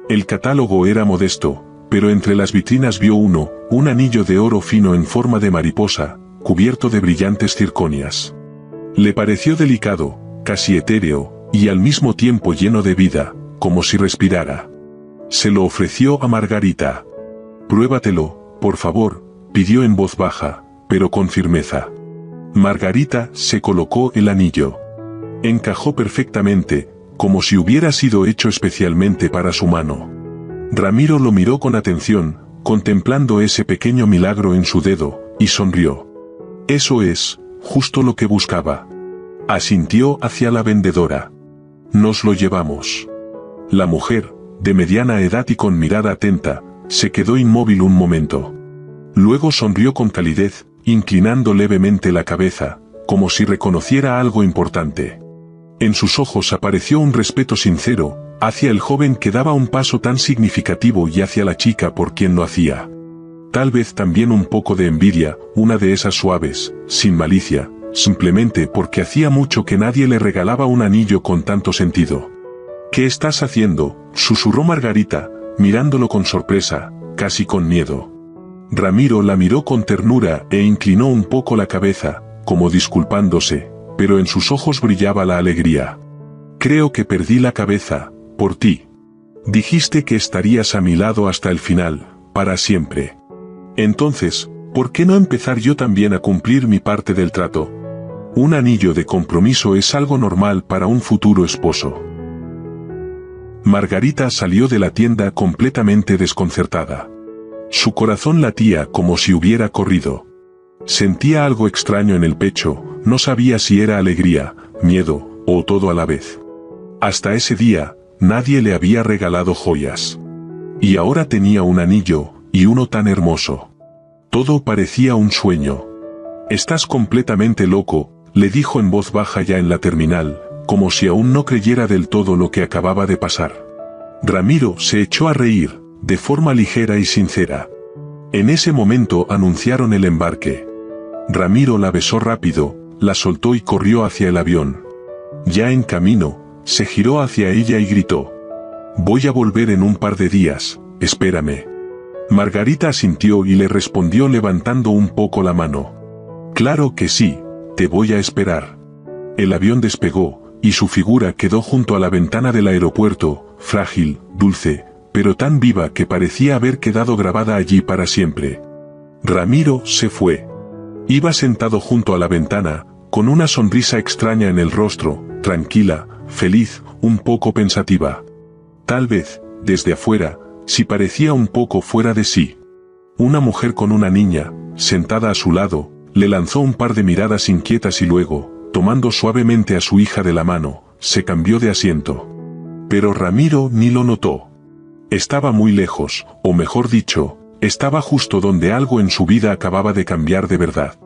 El catálogo era modesto, pero entre las vitrinas vio un anillo de oro fino en forma de mariposa, cubierto de brillantes circonias. Le pareció delicado, casi etéreo, y al mismo tiempo lleno de vida, como si respirara. Se lo ofreció a Margarita. «Pruébatelo, por favor», pidió en voz baja, pero con firmeza. Margarita se colocó el anillo. Encajó perfectamente, como si hubiera sido hecho especialmente para su mano. Ramiro lo miró con atención, contemplando ese pequeño milagro en su dedo, y sonrió. «Eso es», justo lo que buscaba. Asintió hacia la vendedora. Nos lo llevamos. La mujer, de mediana edad y con mirada atenta, se quedó inmóvil un momento. Luego sonrió con calidez, inclinando levemente la cabeza, como si reconociera algo importante. En sus ojos apareció un respeto sincero, hacia el joven que daba un paso tan significativo y hacia la chica por quien lo hacía. Tal vez también un poco de envidia, una de esas suaves, sin malicia, simplemente porque hacía mucho que nadie le regalaba un anillo con tanto sentido. «¿Qué estás haciendo?», susurró Margarita, mirándolo con sorpresa, casi con miedo. Ramiro la miró con ternura e inclinó un poco la cabeza, como disculpándose, pero en sus ojos brillaba la alegría. «Creo que perdí la cabeza, por ti. Dijiste que estarías a mi lado hasta el final, para siempre. Entonces, ¿por qué no empezar yo también a cumplir mi parte del trato? Un anillo de compromiso es algo normal para un futuro esposo». Margarita salió de la tienda completamente desconcertada. Su corazón latía como si hubiera corrido. Sentía algo extraño en el pecho, no sabía si era alegría, miedo, o todo a la vez. Hasta ese día, nadie le había regalado joyas. Y ahora tenía un anillo, y uno tan hermoso. Todo parecía un sueño. «Estás completamente loco», le dijo en voz baja ya en la terminal, como si aún no creyera del todo lo que acababa de pasar. Ramiro se echó a reír, de forma ligera y sincera. En ese momento anunciaron el embarque. Ramiro la besó rápido, la soltó y corrió hacia el avión. Ya en camino, se giró hacia ella y gritó: «Voy a volver en un par de días, espérame». Margarita asintió y le respondió levantando un poco la mano. «Claro que sí, te voy a esperar». El avión despegó, y su figura quedó junto a la ventana del aeropuerto, frágil, dulce, pero tan viva que parecía haber quedado grabada allí para siempre. Ramiro se fue. Iba sentado junto a la ventana, con una sonrisa extraña en el rostro, tranquila, feliz, un poco pensativa. Tal vez, desde afuera, sí parecía un poco fuera de sí. Una mujer con una niña, sentada a su lado, le lanzó un par de miradas inquietas y luego, tomando suavemente a su hija de la mano, se cambió de asiento. Pero Ramiro ni lo notó. Estaba muy lejos, o mejor dicho, estaba justo donde algo en su vida acababa de cambiar de verdad.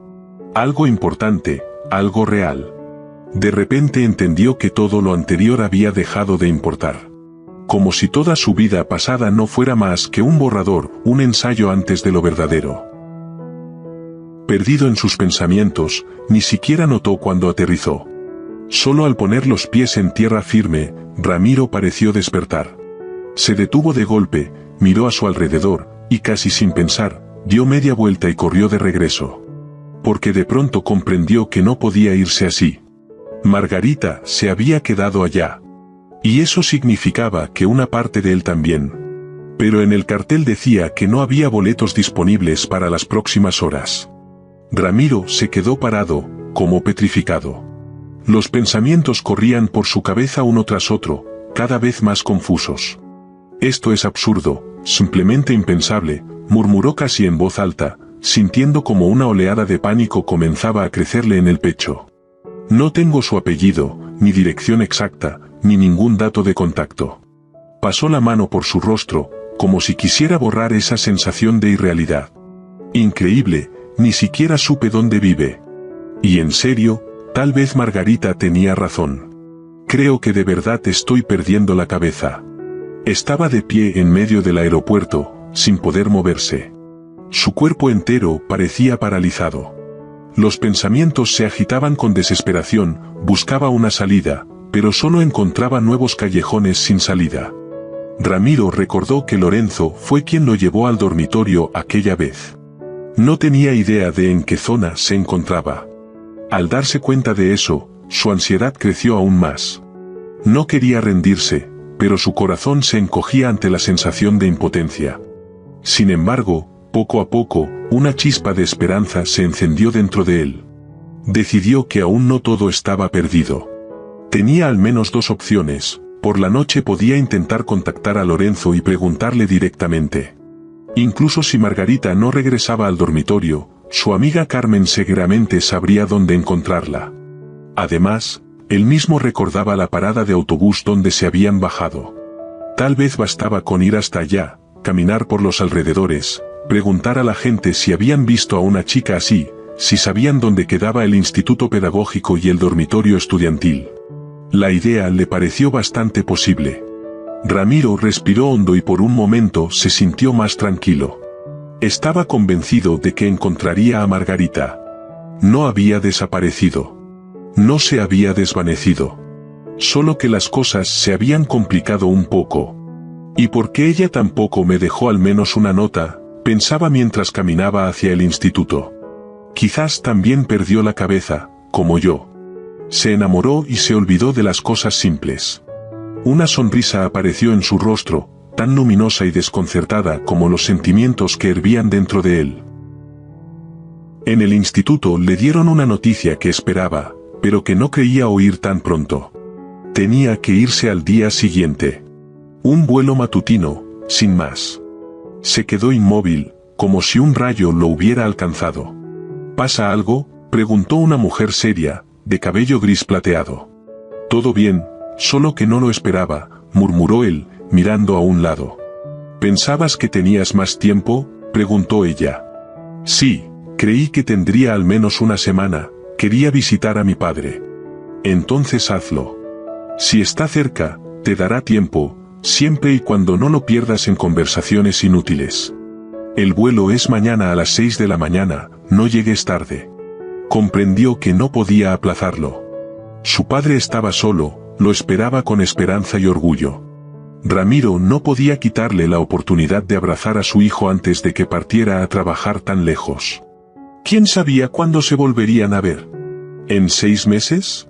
Algo importante, algo real. De repente entendió que todo lo anterior había dejado de importar. Como si toda su vida pasada no fuera más que un borrador, un ensayo antes de lo verdadero. Perdido en sus pensamientos, ni siquiera notó cuando aterrizó. Solo al poner los pies en tierra firme, Ramiro pareció despertar. Se detuvo de golpe, miró a su alrededor, y casi sin pensar, dio media vuelta y corrió de regreso. Porque de pronto comprendió que no podía irse así. Margarita se había quedado allá. Y eso significaba que una parte de él también. Pero en el cartel decía que no había boletos disponibles para las próximas horas. Ramiro se quedó parado, como petrificado. Los pensamientos corrían por su cabeza uno tras otro, cada vez más confusos. «Esto es absurdo, simplemente impensable», murmuró casi en voz alta, sintiendo como una oleada de pánico comenzaba a crecerle en el pecho. «No tengo su apellido, ni dirección exacta, ni ningún dato de contacto». Pasó la mano por su rostro, como si quisiera borrar esa sensación de irrealidad. «Increíble, ni siquiera supe dónde vive». Y en serio, tal vez Margarita tenía razón. «Creo que de verdad estoy perdiendo la cabeza». Estaba de pie en medio del aeropuerto, sin poder moverse. Su cuerpo entero parecía paralizado. Los pensamientos se agitaban con desesperación, buscaba una salida, pero solo encontraba nuevos callejones sin salida. Ramiro recordó que Lorenzo fue quien lo llevó al dormitorio aquella vez. No tenía idea de en qué zona se encontraba. Al darse cuenta de eso, su ansiedad creció aún más. No quería rendirse, pero su corazón se encogía ante la sensación de impotencia. Sin embargo, poco a poco, una chispa de esperanza se encendió dentro de él. Decidió que aún no todo estaba perdido. Tenía al menos dos opciones. Por la noche podía intentar contactar a Lorenzo y preguntarle directamente. Incluso si Margarita no regresaba al dormitorio, su amiga Carmen seguramente sabría dónde encontrarla. Además, él mismo recordaba la parada de autobús donde se habían bajado. Tal vez bastaba con ir hasta allá, caminar por los alrededores, preguntar a la gente si habían visto a una chica así, si sabían dónde quedaba el instituto pedagógico y el dormitorio estudiantil. La idea le pareció bastante posible. Ramiro respiró hondo y por un momento se sintió más tranquilo. Estaba convencido de que encontraría a Margarita. No había desaparecido. No se había desvanecido. Solo que las cosas se habían complicado un poco. ¿Y por qué ella tampoco me dejó al menos una nota?, pensaba mientras caminaba hacia el instituto. Quizás también perdió la cabeza, como yo. Se enamoró y se olvidó de las cosas simples. Una sonrisa apareció en su rostro, tan luminosa y desconcertada como los sentimientos que hervían dentro de él. En el instituto le dieron una noticia que esperaba, pero que no creía oír tan pronto. Tenía que irse al día siguiente. Un vuelo matutino, sin más. Se quedó inmóvil, como si un rayo lo hubiera alcanzado. ¿Pasa algo?, preguntó una mujer seria, de cabello gris plateado. Todo bien, solo que no lo esperaba, murmuró él, mirando a un lado. ¿Pensabas que tenías más tiempo?, preguntó ella. Sí, creí que tendría al menos una semana, quería visitar a mi padre. Entonces hazlo. Si está cerca, te dará tiempo, siempre y cuando no lo pierdas en conversaciones inútiles. El vuelo es mañana a las 6 de la mañana, no llegues tarde. Comprendió que no podía aplazarlo. Su padre estaba solo, lo esperaba con esperanza y orgullo. Ramiro no podía quitarle la oportunidad de abrazar a su hijo antes de que partiera a trabajar tan lejos. ¿Quién sabía cuándo se volverían a ver? ¿En 6 meses?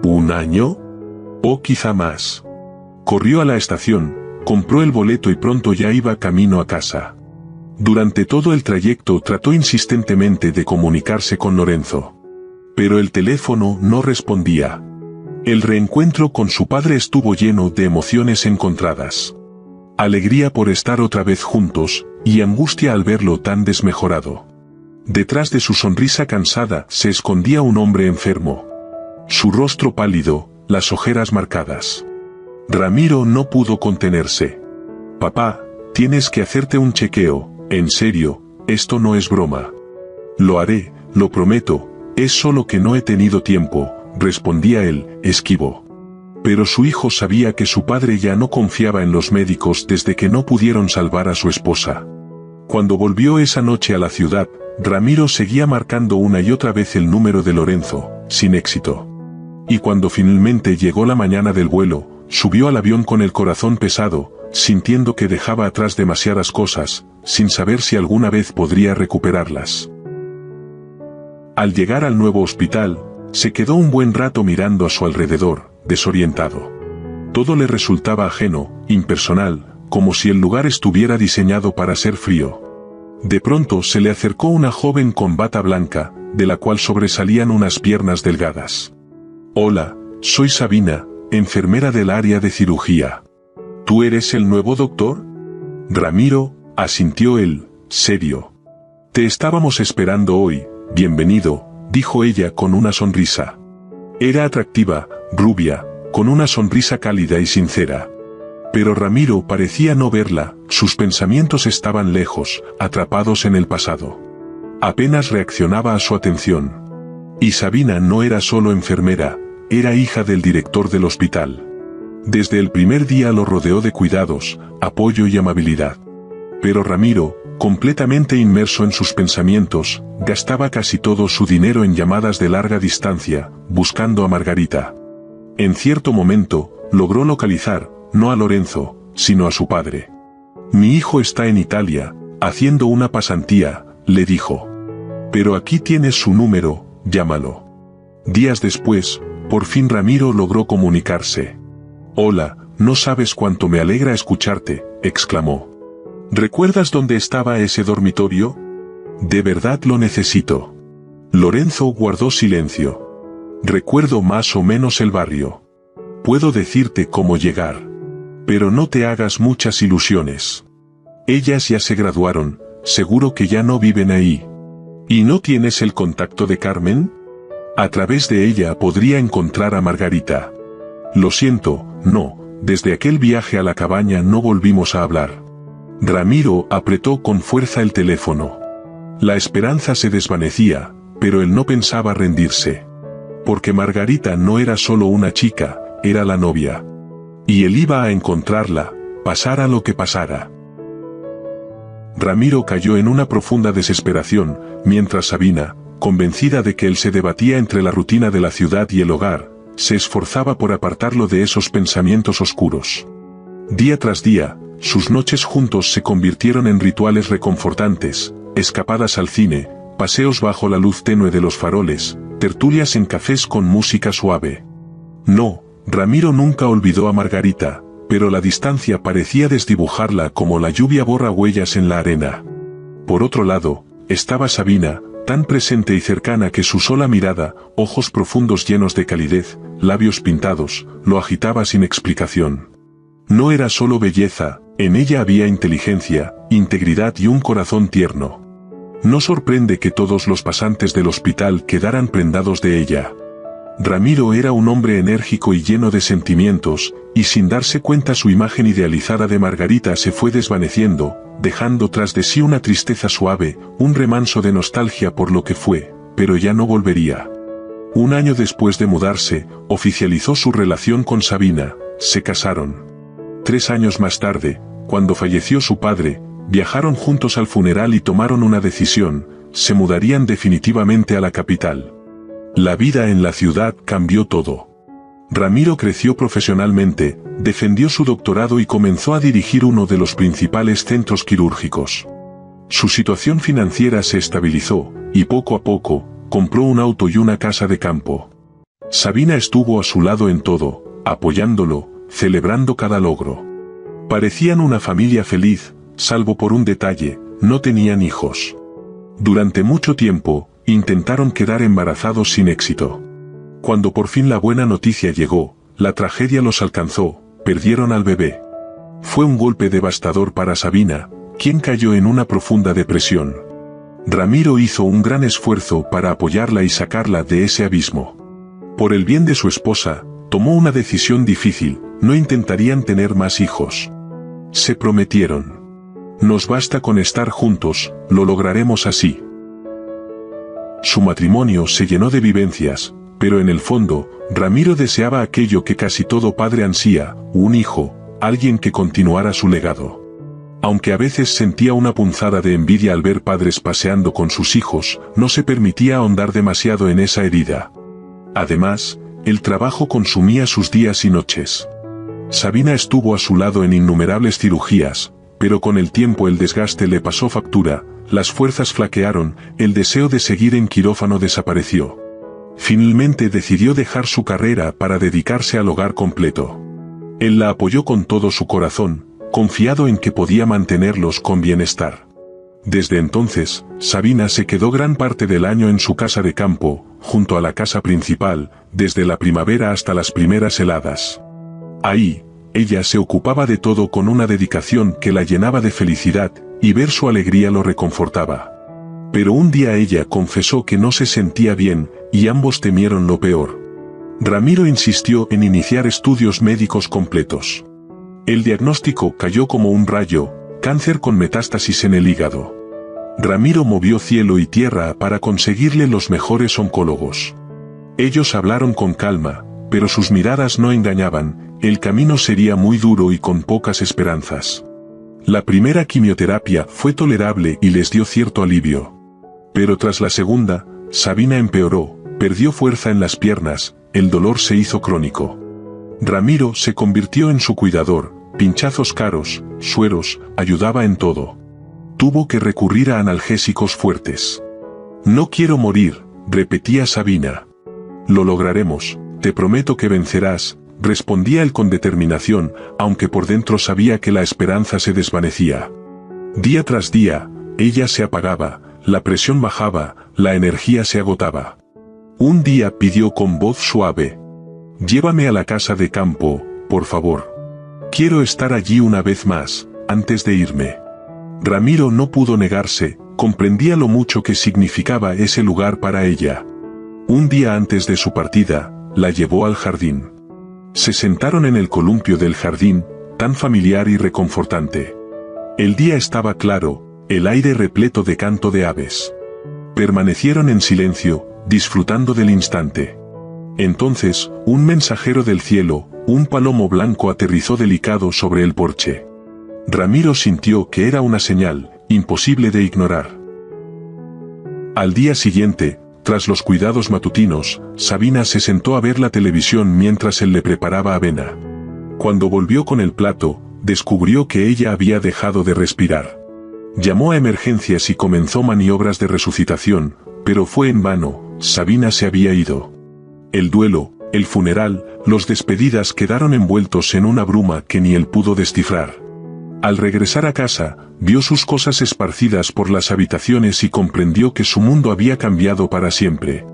¿Un año? ¿O quizá más? Corrió a la estación, compró el boleto y pronto ya iba camino a casa. Durante todo el trayecto trató insistentemente de comunicarse con Lorenzo. Pero el teléfono no respondía. El reencuentro con su padre estuvo lleno de emociones encontradas. Alegría por estar otra vez juntos, y angustia al verlo tan desmejorado. Detrás de su sonrisa cansada se escondía un hombre enfermo. Su rostro pálido, las ojeras marcadas. Ramiro no pudo contenerse. Papá, tienes que hacerte un chequeo, en serio, esto no es broma. Lo haré, lo prometo, es solo que no he tenido tiempo, respondía él, esquivo. Pero su hijo sabía que su padre ya no confiaba en los médicos desde que no pudieron salvar a su esposa. Cuando volvió esa noche a la ciudad, Ramiro seguía marcando una y otra vez el número de Lorenzo, sin éxito. Y cuando finalmente llegó la mañana del vuelo, subió al avión con el corazón pesado, sintiendo que dejaba atrás demasiadas cosas, sin saber si alguna vez podría recuperarlas. Al llegar al nuevo hospital, se quedó un buen rato mirando a su alrededor, desorientado. Todo le resultaba ajeno, impersonal, como si el lugar estuviera diseñado para ser frío. De pronto se le acercó una joven con bata blanca, de la cual sobresalían unas piernas delgadas. Hola, soy Sabina, enfermera del área de cirugía. ¿Tú eres el nuevo doctor? Ramiro, asintió él, serio. Te estábamos esperando hoy, bienvenido, dijo ella con una sonrisa. Era atractiva, rubia, con una sonrisa cálida y sincera. Pero Ramiro parecía no verla, sus pensamientos estaban lejos, atrapados en el pasado. Apenas reaccionaba a su atención. Y Sabina no era solo enfermera, era hija del director del hospital. Desde el primer día lo rodeó de cuidados, apoyo y amabilidad. Pero Ramiro, completamente inmerso en sus pensamientos, gastaba casi todo su dinero en llamadas de larga distancia, buscando a Margarita. En cierto momento, logró localizar, no a Lorenzo, sino a su padre. Mi hijo está en Italia, haciendo una pasantía, le dijo. Pero aquí tienes su número, llámalo. Días después, por fin Ramiro logró comunicarse. Hola, no sabes cuánto me alegra escucharte, exclamó. ¿Recuerdas dónde estaba ese dormitorio? De verdad lo necesito. Lorenzo guardó silencio. Recuerdo más o menos el barrio. Puedo decirte cómo llegar. Pero no te hagas muchas ilusiones. Ellas ya se graduaron, seguro que ya no viven ahí. ¿Y no tienes el contacto de Carmen? A través de ella podría encontrar a Margarita. Lo siento, no, desde aquel viaje a la cabaña no volvimos a hablar. Ramiro apretó con fuerza el teléfono. La esperanza se desvanecía, pero él no pensaba rendirse. Porque Margarita no era solo una chica, era la novia. Y él iba a encontrarla, pasara lo que pasara. Ramiro cayó en una profunda desesperación, mientras Sabina, convencida de que él se debatía entre la rutina de la ciudad y el hogar, se esforzaba por apartarlo de esos pensamientos oscuros. Día tras día, sus noches juntos se convirtieron en rituales reconfortantes, escapadas al cine, paseos bajo la luz tenue de los faroles, tertulias en cafés con música suave. No, Ramiro nunca olvidó a Margarita, pero la distancia parecía desdibujarla como la lluvia borra huellas en la arena. Por otro lado, estaba Sabina, tan presente y cercana que su sola mirada, ojos profundos llenos de calidez, labios pintados, lo agitaba sin explicación. No era solo belleza, en ella había inteligencia, integridad y un corazón tierno. No sorprende que todos los pasantes del hospital quedaran prendados de ella. Ramiro era un hombre enérgico y lleno de sentimientos, y sin darse cuenta su imagen idealizada de Margarita se fue desvaneciendo, dejando tras de sí una tristeza suave, un remanso de nostalgia por lo que fue, pero ya no volvería. Un año después de mudarse, oficializó su relación con Sabina, se casaron. 3 años más tarde, cuando falleció su padre, viajaron juntos al funeral y tomaron una decisión: se mudarían definitivamente a la capital. La vida en la ciudad cambió todo. Ramiro creció profesionalmente, defendió su doctorado y comenzó a dirigir uno de los principales centros quirúrgicos. Su situación financiera se estabilizó, y poco a poco, compró un auto y una casa de campo. Sabina estuvo a su lado en todo, apoyándolo, celebrando cada logro. Parecían una familia feliz, salvo por un detalle: no tenían hijos. Durante mucho tiempo, intentaron quedar embarazados sin éxito. Cuando por fin la buena noticia llegó, la tragedia los alcanzó, perdieron al bebé. Fue un golpe devastador para Sabina, quien cayó en una profunda depresión. Ramiro hizo un gran esfuerzo para apoyarla y sacarla de ese abismo. Por el bien de su esposa, tomó una decisión difícil: no intentarían tener más hijos. Se prometieron: nos basta con estar juntos, lo lograremos así. Su matrimonio se llenó de vivencias, pero en el fondo, Ramiro deseaba aquello que casi todo padre ansía: un hijo, alguien que continuara su legado. Aunque a veces sentía una punzada de envidia al ver padres paseando con sus hijos, no se permitía ahondar demasiado en esa herida. Además, el trabajo consumía sus días y noches. Sabina estuvo a su lado en innumerables cirugías, pero con el tiempo el desgaste le pasó factura, las fuerzas flaquearon, el deseo de seguir en quirófano desapareció. Finalmente decidió dejar su carrera para dedicarse al hogar completo. Él la apoyó con todo su corazón, confiado en que podía mantenerlos con bienestar. Desde entonces, Sabina se quedó gran parte del año en su casa de campo, junto a la casa principal, desde la primavera hasta las primeras heladas. Ahí, ella se ocupaba de todo con una dedicación que la llenaba de felicidad, y ver su alegría lo reconfortaba. Pero un día ella confesó que no se sentía bien, y ambos temieron lo peor. Ramiro insistió en iniciar estudios médicos completos. El diagnóstico cayó como un rayo: cáncer con metástasis en el hígado. Ramiro movió cielo y tierra para conseguirle los mejores oncólogos. Ellos hablaron con calma, pero sus miradas no engañaban: el camino sería muy duro y con pocas esperanzas. La primera quimioterapia fue tolerable y les dio cierto alivio. Pero tras la segunda, Sabina empeoró, perdió fuerza en las piernas, el dolor se hizo crónico. Ramiro se convirtió en su cuidador: pinchazos caros, sueros, ayudaba en todo. Tuvo que recurrir a analgésicos fuertes. No quiero morir, repetía Sabina. Lo lograremos, te prometo que vencerás, respondía él con determinación, aunque por dentro sabía que la esperanza se desvanecía. Día tras día, ella se apagaba, la presión bajaba, la energía se agotaba. Un día pidió con voz suave: llévame a la casa de campo, por favor. Quiero estar allí una vez más, antes de irme. Ramiro no pudo negarse, comprendía lo mucho que significaba ese lugar para ella. Un día antes de su partida, la llevó al jardín. Se sentaron en el columpio del jardín, tan familiar y reconfortante. El día estaba claro, el aire repleto de canto de aves. Permanecieron en silencio, disfrutando del instante. Entonces, un mensajero del cielo, un palomo blanco, aterrizó delicado sobre el porche. Ramiro sintió que era una señal, imposible de ignorar. Al día siguiente, tras los cuidados matutinos, Sabina se sentó a ver la televisión mientras él le preparaba avena. Cuando volvió con el plato, descubrió que ella había dejado de respirar. Llamó a emergencias y comenzó maniobras de resucitación, pero fue en vano. Sabina se había ido. El duelo, el funeral, los despedidas quedaron envueltos en una bruma que ni él pudo descifrar. Al regresar a casa, vio sus cosas esparcidas por las habitaciones y comprendió que su mundo había cambiado para siempre.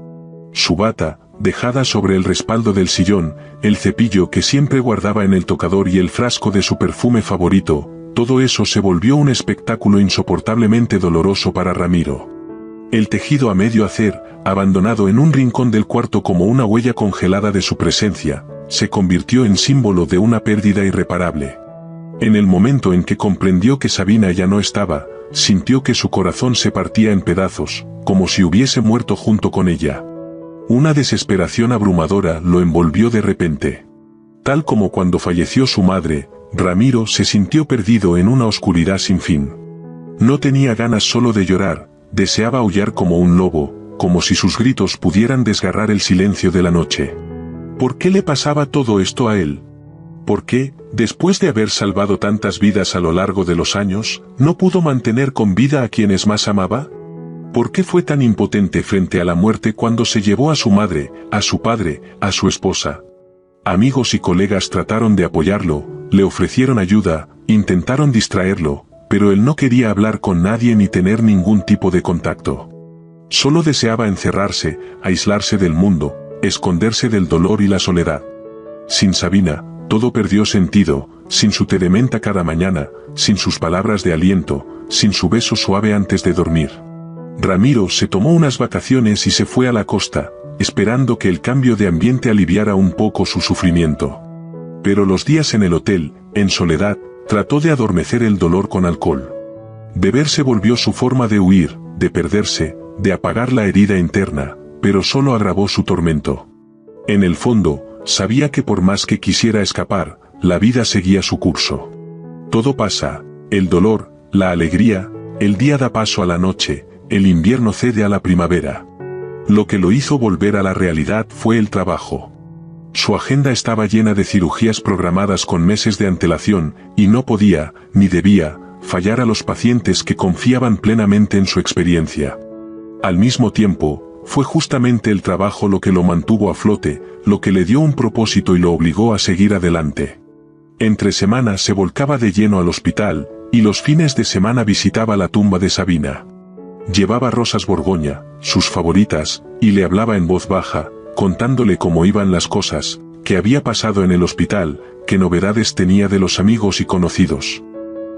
Su bata, dejada sobre el respaldo del sillón, el cepillo que siempre guardaba en el tocador y el frasco de su perfume favorito, todo eso se volvió un espectáculo insoportablemente doloroso para Ramiro. El tejido a medio hacer, abandonado en un rincón del cuarto como una huella congelada de su presencia, se convirtió en símbolo de una pérdida irreparable. En el momento en que comprendió que Sabina ya no estaba, sintió que su corazón se partía en pedazos, como si hubiese muerto junto con ella. Una desesperación abrumadora lo envolvió de repente. Tal como cuando falleció su madre, Ramiro se sintió perdido en una oscuridad sin fin. No tenía ganas solo de llorar, deseaba aullar como un lobo, como si sus gritos pudieran desgarrar el silencio de la noche. ¿Por qué le pasaba todo esto a él? ¿Por qué, después de haber salvado tantas vidas a lo largo de los años, no pudo mantener con vida a quienes más amaba? ¿Por qué fue tan impotente frente a la muerte cuando se llevó a su madre, a su padre, a su esposa? Amigos y colegas trataron de apoyarlo, le ofrecieron ayuda, intentaron distraerlo, pero él no quería hablar con nadie ni tener ningún tipo de contacto. Solo deseaba encerrarse, aislarse del mundo, esconderse del dolor y la soledad. Sin Sabina, todo perdió sentido, sin su té de menta cada mañana, sin sus palabras de aliento, sin su beso suave antes de dormir. Ramiro se tomó unas vacaciones y se fue a la costa, esperando que el cambio de ambiente aliviara un poco su sufrimiento. Pero los días en el hotel, en soledad, trató de adormecer el dolor con alcohol. Beber se volvió su forma de huir, de perderse, de apagar la herida interna, pero solo agravó su tormento. En el fondo, sabía que por más que quisiera escapar, la vida seguía su curso. Todo pasa, el dolor, la alegría, el día da paso a la noche, el invierno cede a la primavera. Lo que lo hizo volver a la realidad fue el trabajo. Su agenda estaba llena de cirugías programadas con meses de antelación, y no podía, ni debía, fallar a los pacientes que confiaban plenamente en su experiencia. Al mismo tiempo, fue justamente el trabajo lo que lo mantuvo a flote, lo que le dio un propósito y lo obligó a seguir adelante. Entre semanas se volcaba de lleno al hospital, y los fines de semana visitaba la tumba de Sabina. Llevaba rosas Borgoña, sus favoritas, y le hablaba en voz baja, contándole cómo iban las cosas, qué había pasado en el hospital, qué novedades tenía de los amigos y conocidos.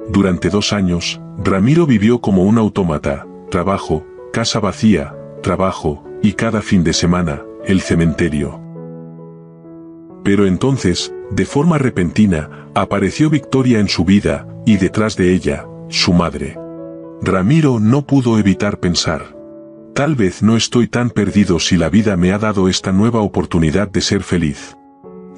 Durante 2 años, Ramiro vivió como un autómata, trabajo, casa vacía, trabajo, y cada fin de semana, el cementerio. Pero entonces, de forma repentina, apareció Victoria en su vida, y detrás de ella, su madre. Ramiro no pudo evitar pensar: tal vez no estoy tan perdido si la vida me ha dado esta nueva oportunidad de ser feliz.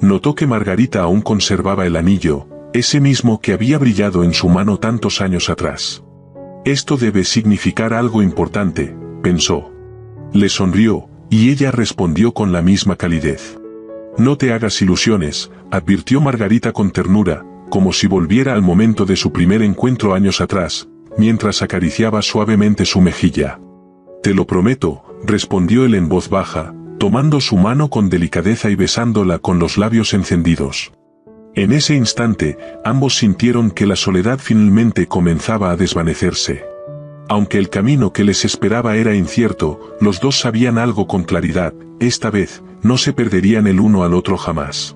Notó que Margarita aún conservaba el anillo, ese mismo que había brillado en su mano tantos años atrás. Esto debe significar algo importante, pensó. Le sonrió, y ella respondió con la misma calidez. No te hagas ilusiones, advirtió Margarita con ternura, como si volviera al momento de su primer encuentro años atrás, mientras acariciaba suavemente su mejilla. Te lo prometo, respondió él en voz baja, tomando su mano con delicadeza y besándola con los labios encendidos. En ese instante, ambos sintieron que la soledad finalmente comenzaba a desvanecerse. Aunque el camino que les esperaba era incierto, los dos sabían algo con claridad: esta vez, no se perderían el uno al otro jamás.